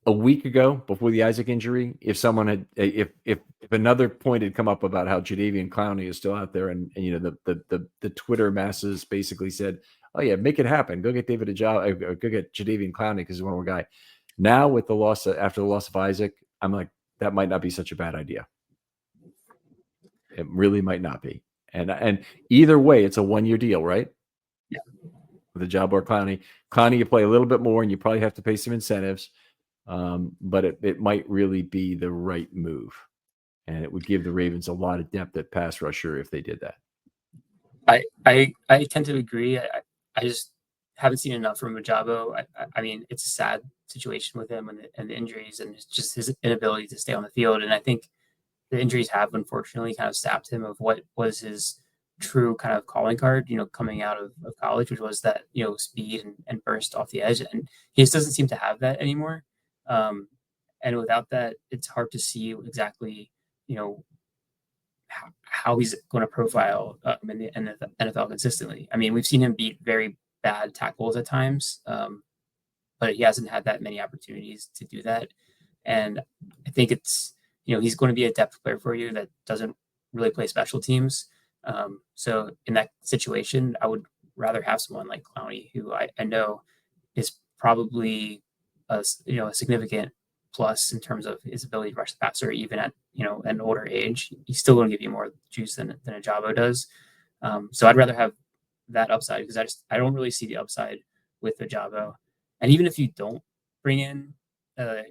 a week ago, before the Isaac injury, if someone had, if another point had come up about how Jadeveon Clowney is still out there, and you know the Twitter masses basically said, "Oh yeah, make it happen. Go get David Ojabo, go get Jadeveon Clowney because he's one more guy." Now with the loss after the loss of Isaac, I'm like, that might not be such a bad idea. It really might not be. And either way, it's a 1-year deal, right? Yeah. With Ojabo or Clowney. Clowney, you play a little bit more, and you probably have to pay some incentives. But it might really be the right move, and it would give the Ravens a lot of depth at pass rusher if they did that. I tend to agree. I just haven't seen enough from Ojabo. I mean, it's a sad situation with him and the injuries, and it's just his inability to stay on the field. And I think the injuries have unfortunately kind of sapped him of what was his true kind of calling card, coming out of college, which was that, speed and burst off the edge. And he just doesn't seem to have that anymore. And without that, it's hard to see exactly, how he's going to profile in the NFL consistently. I mean, we've seen him beat very bad tackles at times, but he hasn't had that many opportunities to do that. And I think it's, he's going to be a depth player for you that doesn't really play special teams. So in that situation, I would rather have someone like Clowney, who I know is probably a significant plus in terms of his ability to rush the passer, even at an older age. He's still going to give you more juice than Ojabo does. So I'd rather have that upside, because I don't really see the upside with Ojabo. And even if you don't bring in a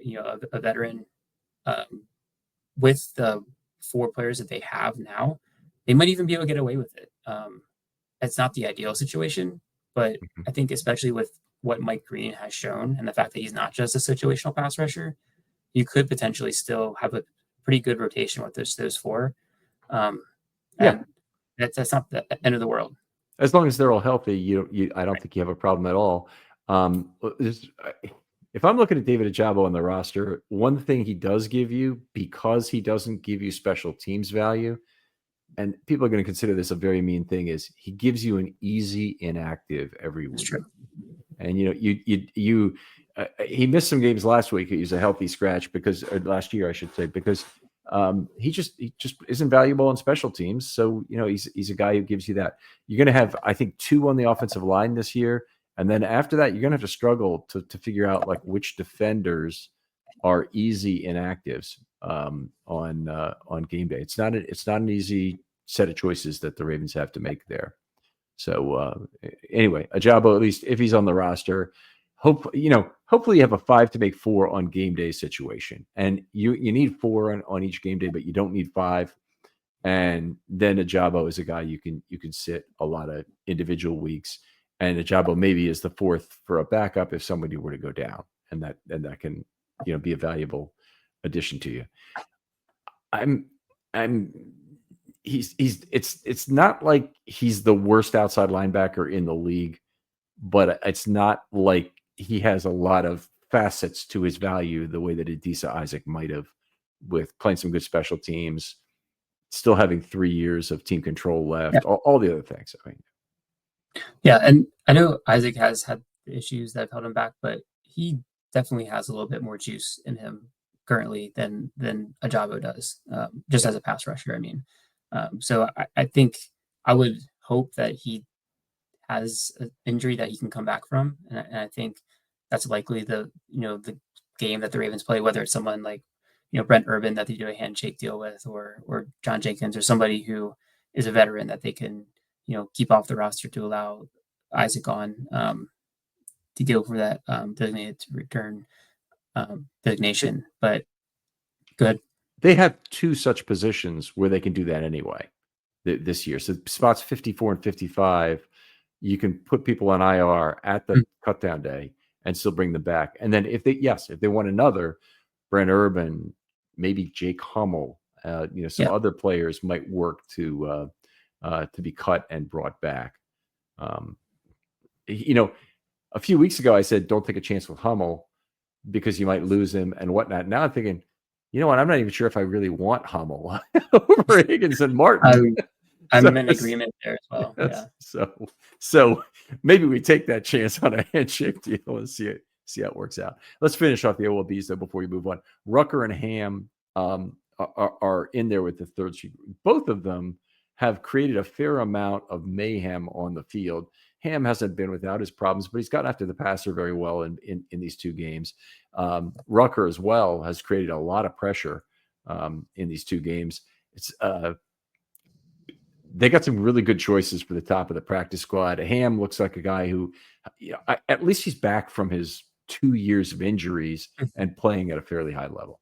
veteran, with the 4 players that they have now, they might even be able to get away with it. It's not the ideal situation, but I think especially with what Mike Green has shown and the fact that he's not just a situational pass rusher, you could potentially still have a pretty good rotation with those 4. And that's not the end of the world. As long as they're all healthy, I don't think you have a problem at all. If I'm looking at David Ojabo on the roster, one thing he does give you, because he doesn't give you special teams value, and people are going to consider this a very mean thing, is he gives you an easy inactive every week. That's true. And he missed some games last week. He's a healthy scratch or last year, I should say, because he just isn't valuable on special teams. So he's a guy who gives you that. You're going to have, I think, 2 on the offensive line this year. And then after that, you're going to have to struggle to figure out like which defenders are easy inactives on game day. It's not an easy set of choices that the Ravens have to make there. So anyway, Ojabo, at least if he's on the roster, hopefully you have a 5 to make 4 on game day situation, and you need 4 on each game day, but you don't need 5. And then Ojabo is a guy you can sit a lot of individual weeks. And Ojabo maybe is the 4th for a backup if somebody were to go down, and that can be a valuable addition to you. It's not like he's the worst outside linebacker in the league, but it's not like he has a lot of facets to his value the way that Adisa Isaac might have, with playing some good special teams, still having 3 years of team control left, all the other things. I mean. Yeah, and I know Isaac has had issues that have held him back, but he definitely has a little bit more juice in him currently than Ojabo does, just as a pass rusher. I mean, so I think I would hope that he has an injury that he can come back from, and I think that's likely the game that the Ravens play, whether it's someone like Brent Urban that they do a handshake deal with, or John Jenkins, or somebody who is a veteran that they can keep off the roster to allow Isaac on to go for that designated to return designation. But good. They have 2 such positions where they can do that anyway this year. So spots 54 and 55, you can put people on IR at the cutdown day and still bring them back. And then if they want another, Brent Urban, maybe Jake Hummel, some other players might work to be cut and brought back. A few weeks ago I said don't take a chance with Hummel because you might lose him and whatnot. Now I'm thinking, you know what? I'm not even sure if I really want Hummel over Higgins and Martin. I'm in agreement there as well. Yeah. So maybe we take that chance on a handshake deal and see how it works out. Let's finish off the ILBs though before we move on. Rucker and Ham are in there with the third sheet. Both of them have created a fair amount of mayhem on the field. Ham hasn't been without his problems, but he's gotten after the passer very well in these two games. Rucker as well has created a lot of pressure in these two games. It's they got some really good choices for the top of the practice squad. Ham looks like a guy who, at least he's back from his 2 years of injuries and playing at a fairly high level.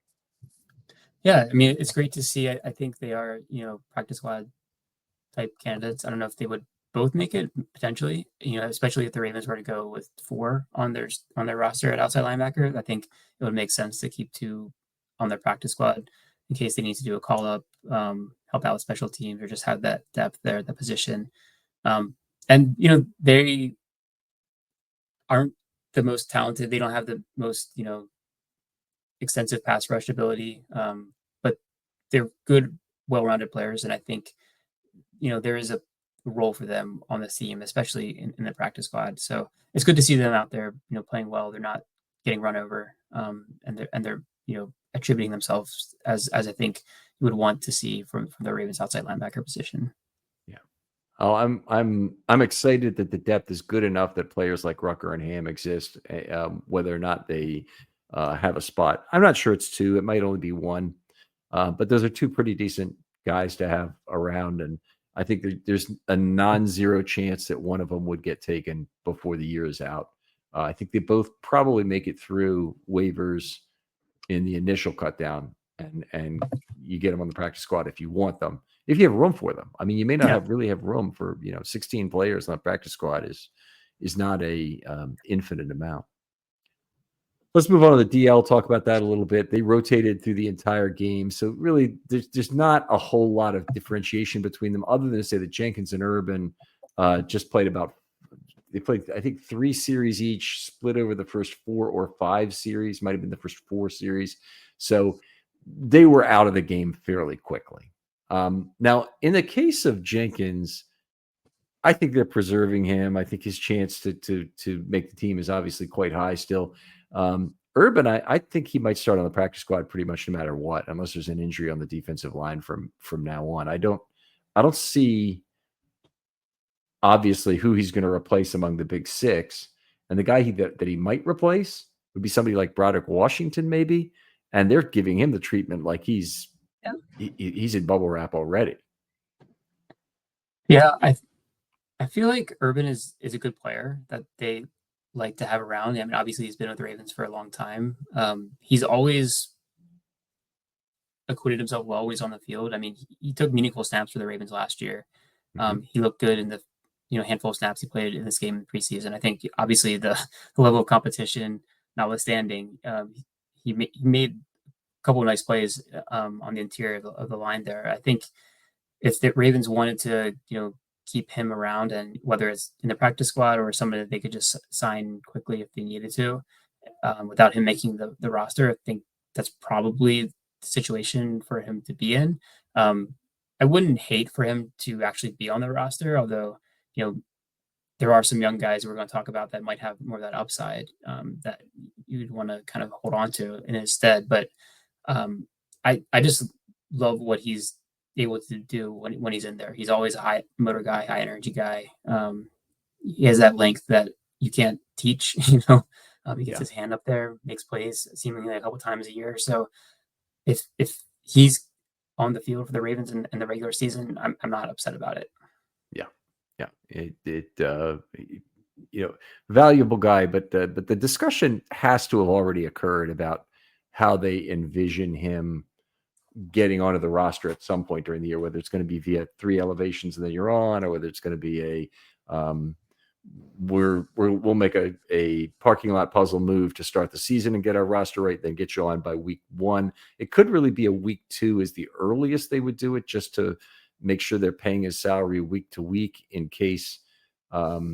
Yeah, I mean, it's great to see. I think they are, practice squad type candidates. I don't know if they would both make it potentially, especially if the Ravens were to go with 4 on their roster at outside linebacker. I think it would make sense to keep 2 on their practice squad in case they need to do a call up, help out with special teams, or just have that depth there at the position. And they aren't the most talented. They don't have the most extensive pass rush ability, but they're good, well-rounded players, and I think there is a role for them on the team, especially in the practice squad. So it's good to see them out there, playing well. They're not getting run over, and they're attributing themselves as I think you would want to see from the Ravens outside linebacker position. Yeah. Oh, I'm excited that the depth is good enough that players like Rucker and Ham exist, whether or not they have a spot. I'm not sure it's 2. It might only be 1, but those are 2 pretty decent guys to have around, and I think there's a non-zero chance that one of them would get taken before the year is out. I think they both probably make it through waivers in the initial cut down, and you get them on the practice squad if you want them, if you have room for them. I mean, you may not really have room for 16 players on the practice squad is not a infinite amount. Let's move on to the DL, talk about that a little bit. They rotated through the entire game. So really, there's not a whole lot of differentiation between them other than to say that Jenkins and Urban just played they played, I think, 3 series each, split over the first 4 or 5 series, might have been the first 4 series. So they were out of the game fairly quickly. Now, in the case of Jenkins, I think they're preserving him. I think his chance to make the team is obviously quite high still. Urban, I think he might start on the practice squad pretty much no matter what, unless there's an injury on the defensive line from now on. I don't see obviously who he's going to replace among the big 6, and the guy that he might replace would be somebody like Broderick Washington maybe, and they're giving him the treatment like he's in bubble wrap already. Yeah, I feel like Urban is a good player that they like to have around. I mean, obviously he's been with the Ravens for a long time. He's always acquitted himself well, always on the field. I mean, he took meaningful snaps for the Ravens last year. He looked good in the handful of snaps he played in this game in preseason. I think obviously the level of competition notwithstanding, he made a couple of nice plays on the interior of the line there. I think if the Ravens wanted to keep him around, and whether it's in the practice squad or somebody that they could just sign quickly if they needed to, without him making the roster, I think that's probably the situation for him to be in. I wouldn't hate for him to actually be on the roster, although, there are some young guys we're going to talk about that might have more of that upside that you'd want to kind of hold on to in his stead. But I just love what he's able to do when he's in there. He's always a high motor guy, high energy guy. He has that length that you can't teach, he gets his hand up there, makes plays seemingly a couple times a year. So if he's on the field for the Ravens in the regular season, I'm not upset about it. Valuable guy, but the discussion has to have already occurred about how they envision him getting onto the roster at some point during the year, whether it's going to be via 3 elevations and then you're on, or whether it's going to be we'll make a parking lot puzzle move to start the season and get our roster right, then get you on by week 1. It could really be a week 2 is the earliest they would do it, just to make sure they're paying his salary week to week in case they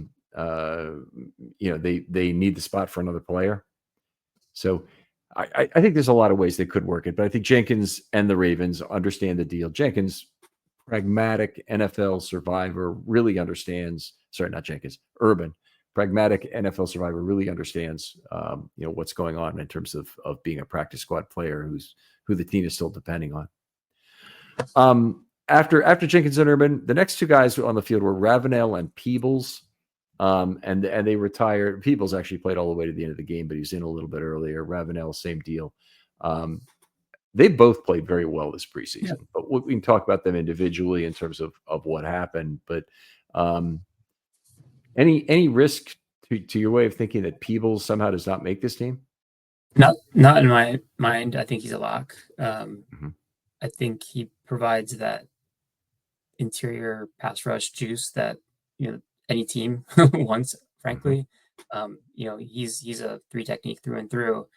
need the spot for another player. So I think there's a lot of ways they could work it, but I think Jenkins and the Ravens understand the deal. Jenkins pragmatic NFL survivor really understands. Sorry, not Jenkins. Urban, pragmatic NFL survivor really understands, what's going on in terms of being a practice squad player who the team is still depending on. After Jenkins and Urban, the next two guys on the field were Ravenel and Peebles. And they retired. Peebles actually played all the way to the end of the game, but he was in a little bit earlier. Ravenel, same deal. They both played very well this preseason, but we can talk about them individually in terms of what happened. But any risk to your way of thinking that Peebles somehow does not make this team? Not in my mind. I think he's a lock. I think he provides that interior pass rush juice that any team wants, frankly. He's a 3 technique through and through.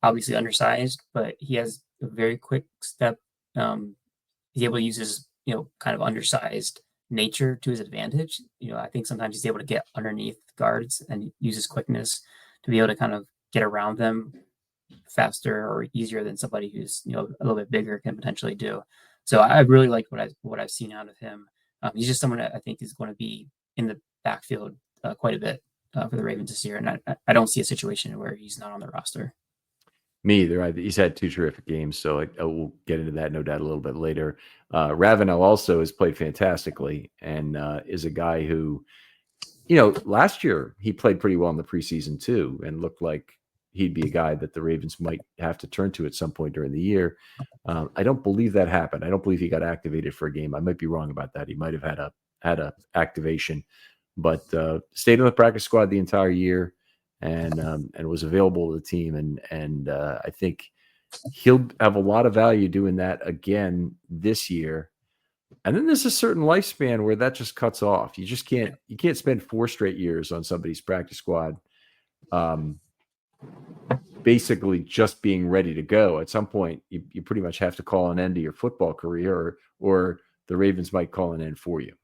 Obviously undersized, but he has a very quick step. He's able to use his kind of undersized nature to his advantage. I think sometimes he's able to get underneath guards and use his quickness to be able to kind of get around them faster or easier than somebody who's a little bit bigger can potentially do. So I really like what I've seen out of him. He's just someone that I think is going to be in the backfield quite a bit for the Ravens this year, and I don't see a situation where he's not on the roster. Me either. He's had 2 terrific games, so I will get into that, no doubt, a little bit later. Ravenel also has played fantastically and is a guy who, last year he played pretty well in the preseason too and looked like he'd be a guy that the Ravens might have to turn to at some point during the year. I don't believe that happened. I don't believe he got activated for a game. I might be wrong about that. He might have had a activation, but stayed on the practice squad the entire year and was available to the team. And I think he'll have a lot of value doing that again this year. And then there's a certain lifespan where that just cuts off. You can't spend 4 straight years on somebody's practice squad. Basically just being ready to go. At some point, you pretty much have to call an end to your football career, or the Ravens might call an end for you.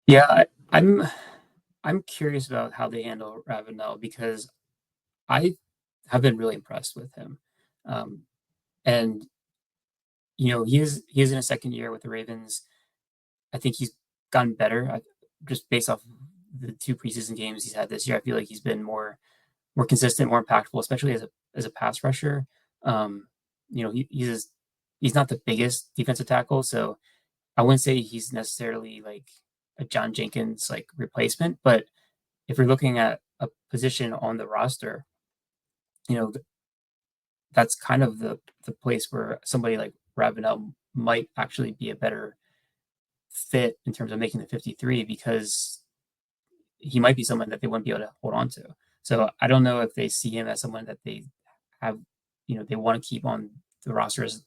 Yeah, I'm curious about how they handle Ravenel because I have been really impressed with him, and he is in his second year with the Ravens. I think he's gotten better just based off the 2 preseason games he's had this year. I feel like he's been more consistent, more impactful, especially as a pass rusher. He's not the biggest defensive tackle, so I wouldn't say he's necessarily like a John Jenkins like replacement. But if we're looking at a position on the roster, that's kind of the place where somebody like Ravenel might actually be a better fit in terms of making the 53 because he might be someone that they wouldn't be able to hold on to. So I don't know if they see him as someone that they have, they want to keep on the roster as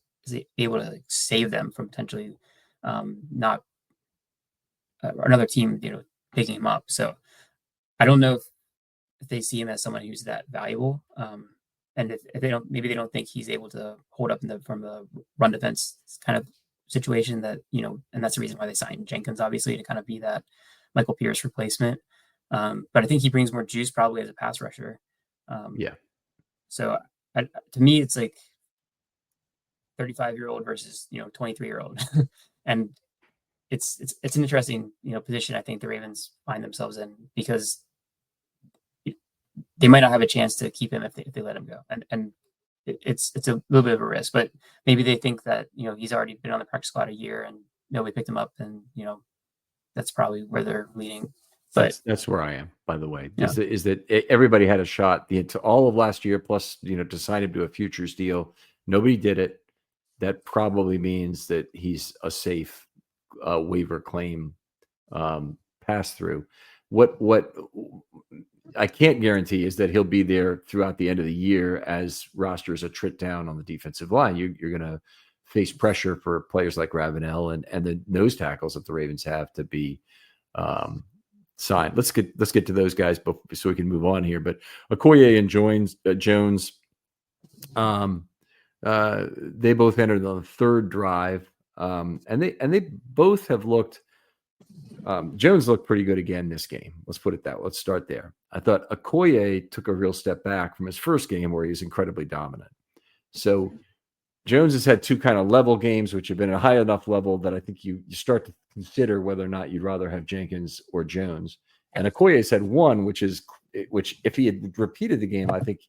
able to save them from potentially not another team, picking him up. So I don't know if they see him as someone who's that valuable. And if they don't, maybe they don't think he's able to hold up from the run defense kind of situation that, and that's the reason why they signed Jenkins, obviously, to kind of be that Michael Pierce replacement. But I think he brings more juice probably as a pass rusher. So to me, it's like 35-year-old versus 23-year-old, and it's an interesting position. I think the Ravens find themselves in because they might not have a chance to keep him if they let him go, and it's a little bit of a risk. But maybe they think that he's already been on the practice squad a year and nobody picked him up, and that's probably where they're leaning. But that's where I am, by the way. Yeah. Is that everybody had a shot to all of last year, plus to sign him to a futures deal. Nobody did it. That probably means that he's a safe waiver claim pass through. What I can't guarantee is that he'll be there throughout the end of the year as rosters attrit down on the defensive line. You're going to face pressure for players like Ravenel and the nose tackles that the Ravens have to be signed. Let's get to those guys so we can move on here. But Okoye and Jones, they both entered on the 3rd drive, and they both have looked. Jones looked pretty good again this game. Let's put it that way. Let's start there. I thought Okoye took a real step back from his first game where he was incredibly dominant. So Jones has had two kind of level games, which have been at a high enough level that I think you start to consider whether or not you'd rather have Jenkins or Jones. And Okoye's had one, which if he had repeated the game, I think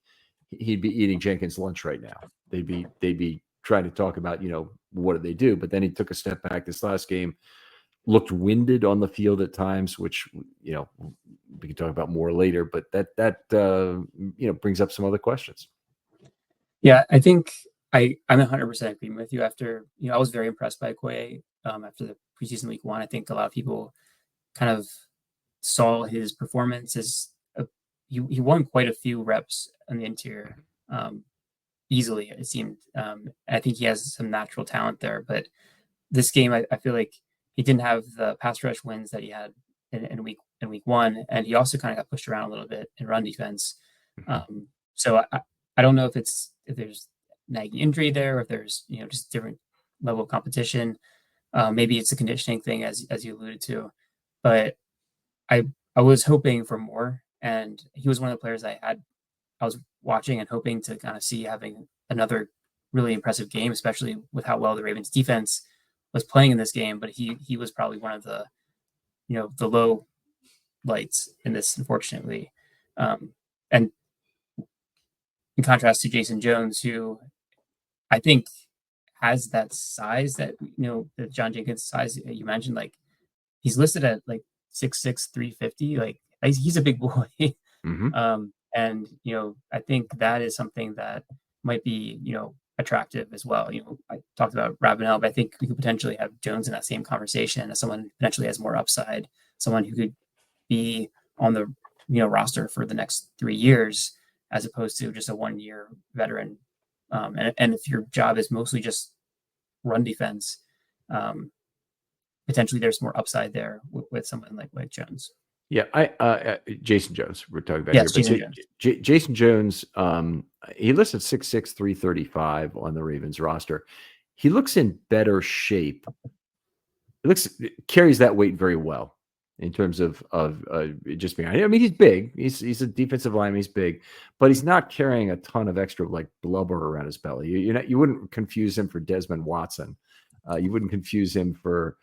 he'd be eating Jenkins' lunch right now. They'd be trying to talk about, what did they do? But then he took a step back this last game, looked winded on the field at times, which, we can talk about more later, but that brings up some other questions. Yeah, I think I'm 100% agreeing with you. After, I was very impressed by Okoye after the preseason week 1. I think a lot of people kind of saw his performance as he won quite a few reps on the interior easily, it seemed. I think he has some natural talent there, but this game, I feel like he didn't have the pass rush wins that he had in week 1, and he also kind of got pushed around a little bit in run defense. So I don't know if there's nagging injury there, or if there's just different level of competition. Maybe it's a conditioning thing, as you alluded to, but I was hoping for more, and he was one of the players I was watching and hoping to kind of see having another really impressive game, especially with how well the Ravens defense was playing in this game. But he was probably one of the the low lights in this, unfortunately. And in contrast to Jason Jones, who I think has that size that the John Jenkins size that you mentioned. Like, he's listed at like 6'6", 350. Like, he's a big boy. And I think that is something that might be attractive as well. I talked about Ravenel, but I think we could potentially have Jones in that same conversation as someone who potentially has more upside, someone who could be on the roster for the next 3 years, as opposed to just a 1-year veteran. And if your job is mostly just run defense, potentially there's more upside there with someone like Jones. Yeah, Jason Jones, we're talking about yes, here. Jason Jones. Jason Jones, he listed 6'6", 335 on the Ravens roster. He looks in better shape. Carries that weight very well in terms of just being. I mean, he's big. He's a defensive lineman. He's big, but he's not carrying a ton of extra blubber around his belly. You wouldn't confuse him for Desmond Watson. You wouldn't confuse him for.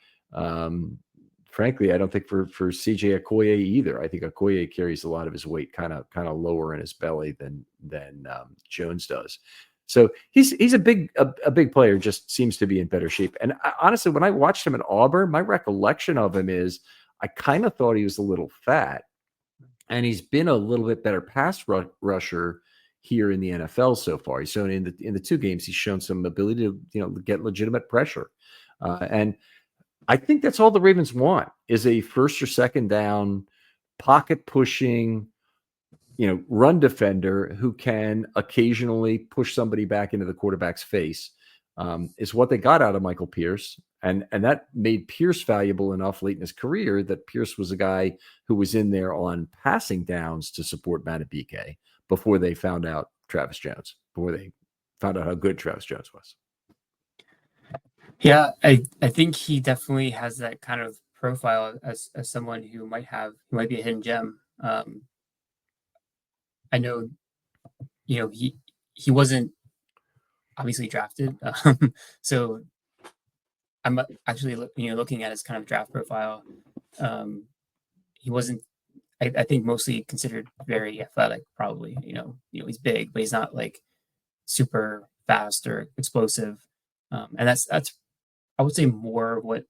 Frankly, I don't think for CJ Okoye either. I think Okoye carries a lot of his weight kind of lower in his belly than Jones does. So he's a big player. Just seems to be in better shape. And honestly, when I watched him at Auburn, my recollection of him is I kind of thought he was a little fat, and he's been a little bit better pass rusher here in the NFL so far. He's shown in the 2 games, he's shown some ability to get legitimate pressure, and I think that's all the Ravens want is a first or second down pocket pushing, run defender who can occasionally push somebody back into the quarterback's face. Is what they got out of Michael Pierce. And that made Pierce valuable enough late in his career that Pierce was a guy who was in there on passing downs to support Madubuike before they found out Travis Jones, before they found out how good Travis Jones was. Yeah, I think he definitely has that kind of profile as someone who might be a hidden gem. I know, he wasn't obviously drafted, so I'm actually looking at his kind of draft profile. He wasn't. I think mostly considered very athletic. Probably, he's big, but he's not like super fast or explosive. And that's I would say more of what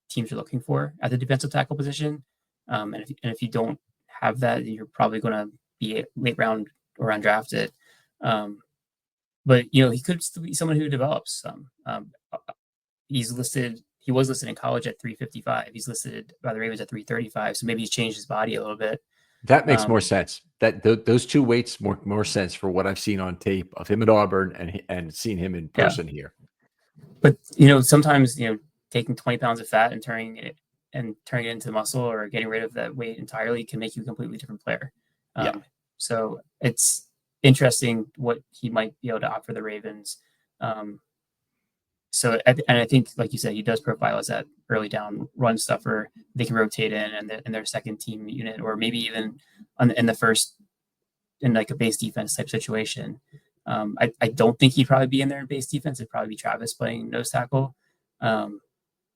teams are looking for at the defensive tackle position. And if you don't have that, you're probably going to be late round or undrafted. But he could still be someone who develops some. He was listed in college at 355. He's listed by the Ravens at 335. So maybe he's changed his body a little bit. That makes more sense. Those 2 weights more sense for what I've seen on tape of him at Auburn and seen him in person here. But sometimes taking 20 pounds of fat and turning it into muscle, or getting rid of that weight entirely, can make you a completely different player. So it's interesting what he might be able to offer the Ravens. So I think, like you said, he does profile as that early down run stuffer. They can rotate in their second team unit, or maybe even in the first, in like a base defense type situation. I don't think he'd probably be in there in base defense. It'd probably be Travis playing nose tackle. But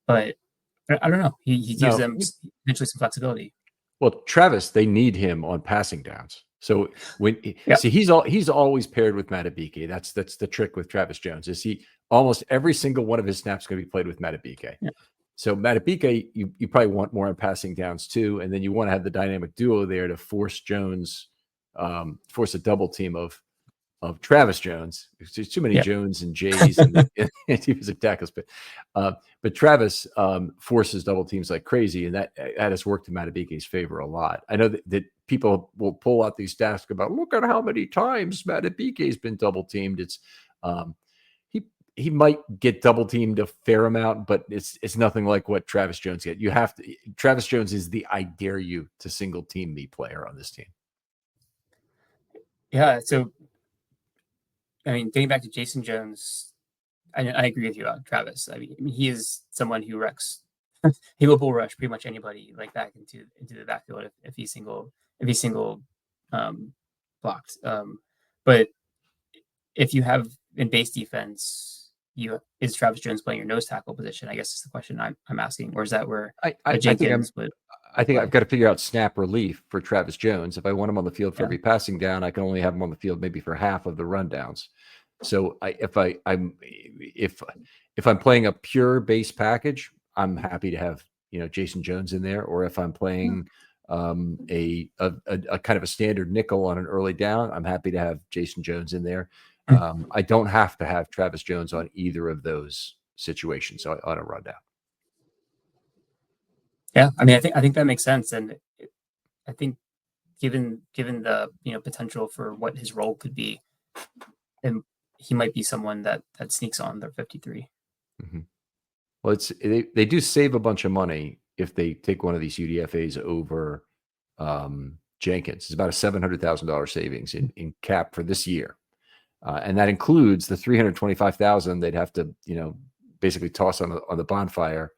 I don't know. He gives them potentially some flexibility. Well, Travis, they need him on passing downs. So Yeah. see, he's always paired with Matabike. That's the trick with Travis Jones. Is he almost every single one of his snaps going to be played with Matabike. Yeah. So Matabike, you probably want more on passing downs too, and then you want to have the dynamic duo there to force Jones, force a double team of Travis Jones. There's too many Jones and Jays and defensive tackles, but Travis forces double teams like crazy, and that has worked in Matabike's favor a lot. I know that people will pull out these stats about look at how many times Matabike's been double teamed. It's he might get double teamed a fair amount, but it's nothing like what Travis Jones get. Travis Jones is the I dare you to single team me player on this team. Yeah. So, I mean, getting back to Jason Jones, I agree with you about Travis. I mean, he is someone who wrecks. He will bull rush pretty much anybody like back into the backfield if he's single blocked. But if you have in base defense, is Travis Jones playing your nose tackle position? I guess is the question I'm asking. Or is that where Jenkins would? I think I've got to figure out snap relief for Travis Jones. If I want him on the field for every passing down, I can only have him on the field maybe for half of the rundowns. So if I'm playing a pure base package, I'm happy to have Jason Jones in there. Or if I'm playing a kind of a standard nickel on an early down, I'm happy to have Jason Jones in there. I don't have to have Travis Jones on either of those situations on a rundown. Yeah, I mean, I think that makes sense, and I think given the potential for what his role could be, and he might be someone that sneaks on their 53. Mm-hmm. Well, they do save a bunch of money if they take one of these UDFAs over Jenkins. It's about a $700,000 savings in cap for this year. And that includes the $325,000 they'd have to, basically toss on the bonfire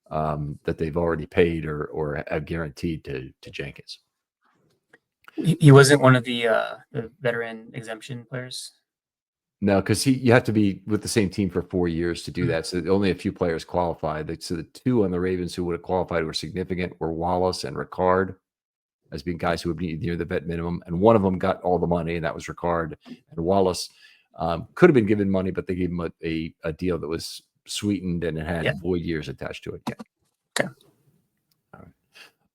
that they've already paid or have guaranteed to Jenkins. He wasn't one of the veteran exemption players. No, because you have to be with the same team for 4 years to do that. So only a few players qualified. So the two on the Ravens who would have qualified were significant were Wallace and Ricard, as being guys who would be near the vet minimum. And one of them got all the money, and that was Ricard. And Wallace could have been given money, but they gave him a deal that was sweetened and it had void years attached to it. Yeah. Okay.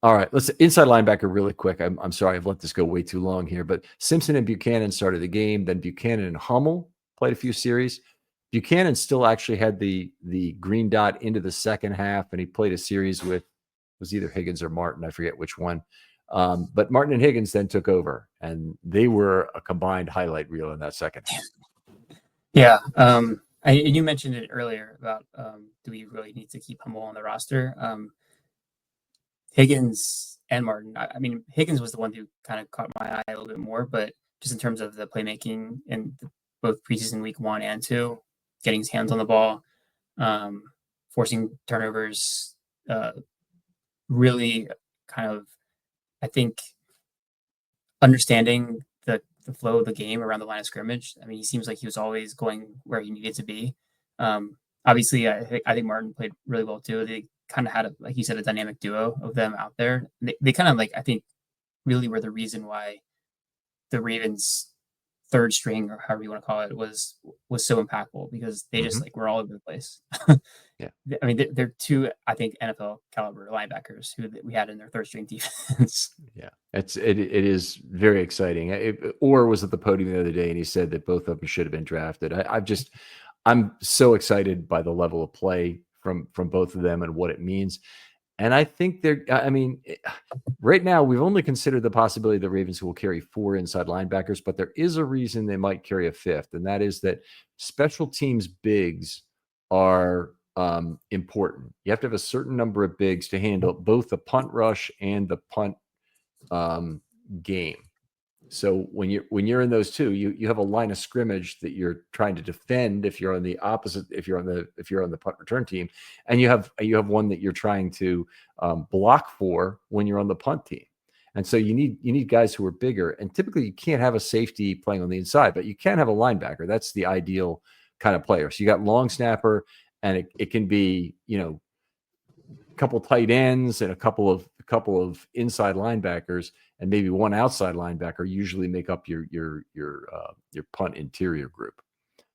All right. Let's inside linebacker really quick. I'm sorry, I've let this go way too long here, but Simpson and Buchanan started the game. Then Buchanan and Hummel played a few series. Buchanan still actually had the green dot into the second half, and he played a series with, it was either Higgins or Martin. I forget which one. But Martin and Higgins then took over, and they were a combined highlight reel in that second half. Yeah. You mentioned it earlier about do we really need to keep Hummel on the roster? Higgins and Martin. I mean, Higgins was the one who kind of caught my eye a little bit more, but just in terms of the playmaking in both preseason week 1 and 2, getting his hands on the ball, forcing turnovers, really kind of, I think, understanding the flow of the game around the line of scrimmage. I mean, he seems like he was always going where he needed to be. Obviously, I think Martin played really well too. They kind of had, like you said, a dynamic duo of them out there. They kind of I think, really were the reason why the Ravens' third string, or however you want to call it, was so impactful, because they just were all over the place. Yeah. I mean, they're two, I think, NFL caliber linebackers who we had in their third string defense. Yeah, it is very exciting. Orr was at the podium the other day, and he said that both of them should have been drafted. I'm so excited by the level of play from both of them and what it means. And I think right now we've only considered the possibility the Ravens will carry 4 inside linebackers, but there is a reason they might carry a 5th, and that is that special teams bigs are important. You have to have a certain number of bigs to handle both the punt rush and the punt game. So when you're in those two, you have a line of scrimmage that you're trying to defend if you're on the opposite, if you're on the punt return team, and you have one that you're trying to block for when you're on the punt team. And so you need guys who are bigger. And typically you can't have a safety playing on the inside, but you can have a linebacker. That's the ideal kind of player. So you got long snapper, and it can be, a couple tight ends and a couple of inside linebackers, and maybe one outside linebacker usually make up your punt interior group.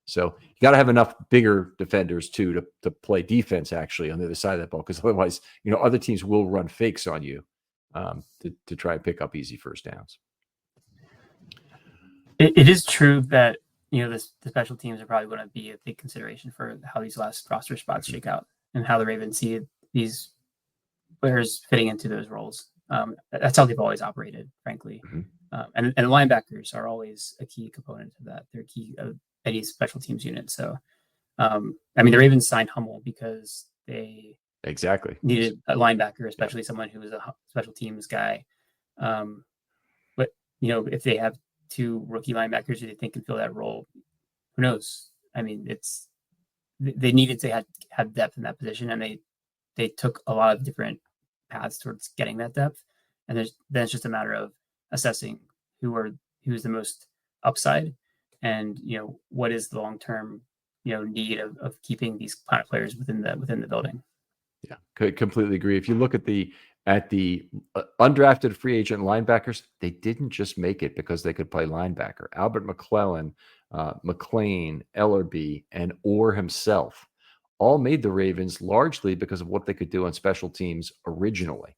So you got to have enough bigger defenders too to play defense actually on the other side of that ball, because otherwise, other teams will run fakes on you to try and pick up easy first downs. It is true that the special teams are probably going to be a big consideration for how these last roster spots shake out and how the Ravens see these players fitting into those roles. That's how they've always operated, frankly. And linebackers are always a key component of that. They're key of any special teams unit. So, the Ravens signed Hummel because they needed a linebacker, especially someone who was a special teams guy. But if they have two rookie linebackers who they think can fill that role, who knows? They needed to have depth in that position, and they took a lot of different paths towards getting that depth. And then it's just a matter of assessing who's the most upside, and what is the long term need of keeping these kind of players within the building. Yeah, could completely agree. If you look at the undrafted free agent linebackers, they didn't just make it because they could play linebacker. Albert McClellan, McLean, Ellerby, and Orr himself all made the Ravens largely because of what they could do on special teams originally.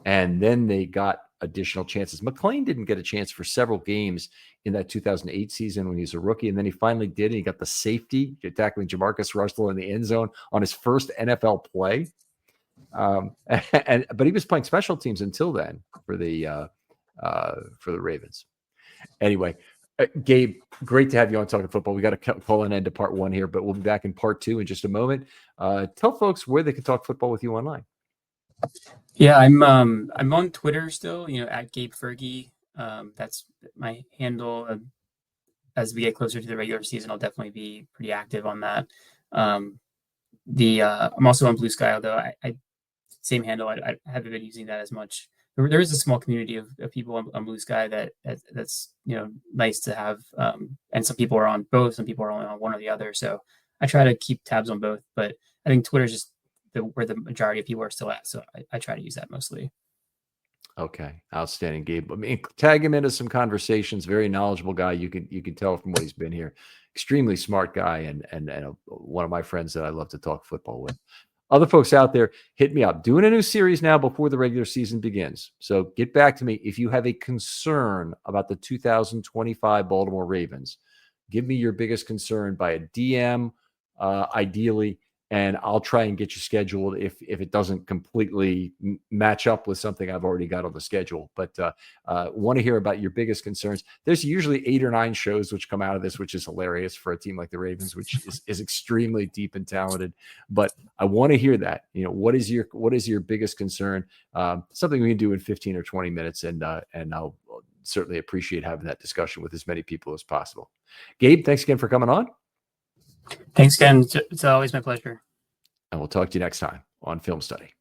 And then they got additional chances. McLean didn't get a chance for several games in that 2008 season when he was a rookie. And then he finally did. And he got the safety tackling Jamarcus Russell in the end zone on his first NFL play. But he was playing special teams until then for the Ravens. Anyway, Gabe, great to have you on Talking Football. We got to call an end to part one here, but we'll be back in part two in just a moment. Tell folks where they can talk football with you online. Yeah, I'm on Twitter still, at Gabe Fergie. That's my handle. As we get closer to the regular season, I'll definitely be pretty active on that. I'm also on Blue Sky, although I same handle. I haven't been using that as much. There is a small community of people on Blue Sky that's nice to have. And some people are on both, some people are only on one or the other. So I try to keep tabs on both, but I think Twitter is just where the majority of people are still at. So I try to use that mostly. Okay. Outstanding, Gabe. Tag him into some conversations. Very knowledgeable guy. You can tell from what he's been here. Extremely smart guy and one of my friends that I love to talk football with. Other folks out there, hit me up. Doing a new series now before the regular season begins. So get back to me if you have a concern about the 2025 Baltimore Ravens. Give me your biggest concern by a DM, ideally, and I'll try and get you scheduled if it doesn't completely match up with something I've already got on the schedule. But want to hear about your biggest concerns. There's usually 8 or 9 shows which come out of this, which is hilarious for a team like the Ravens, which is extremely deep and talented. But I want to hear that. What is your biggest concern? Something we can do in 15 or 20 minutes, and I'll certainly appreciate having that discussion with as many people as possible. Gabe, thanks again for coming on. Thanks again. It's always my pleasure. And we'll talk to you next time on Film Study.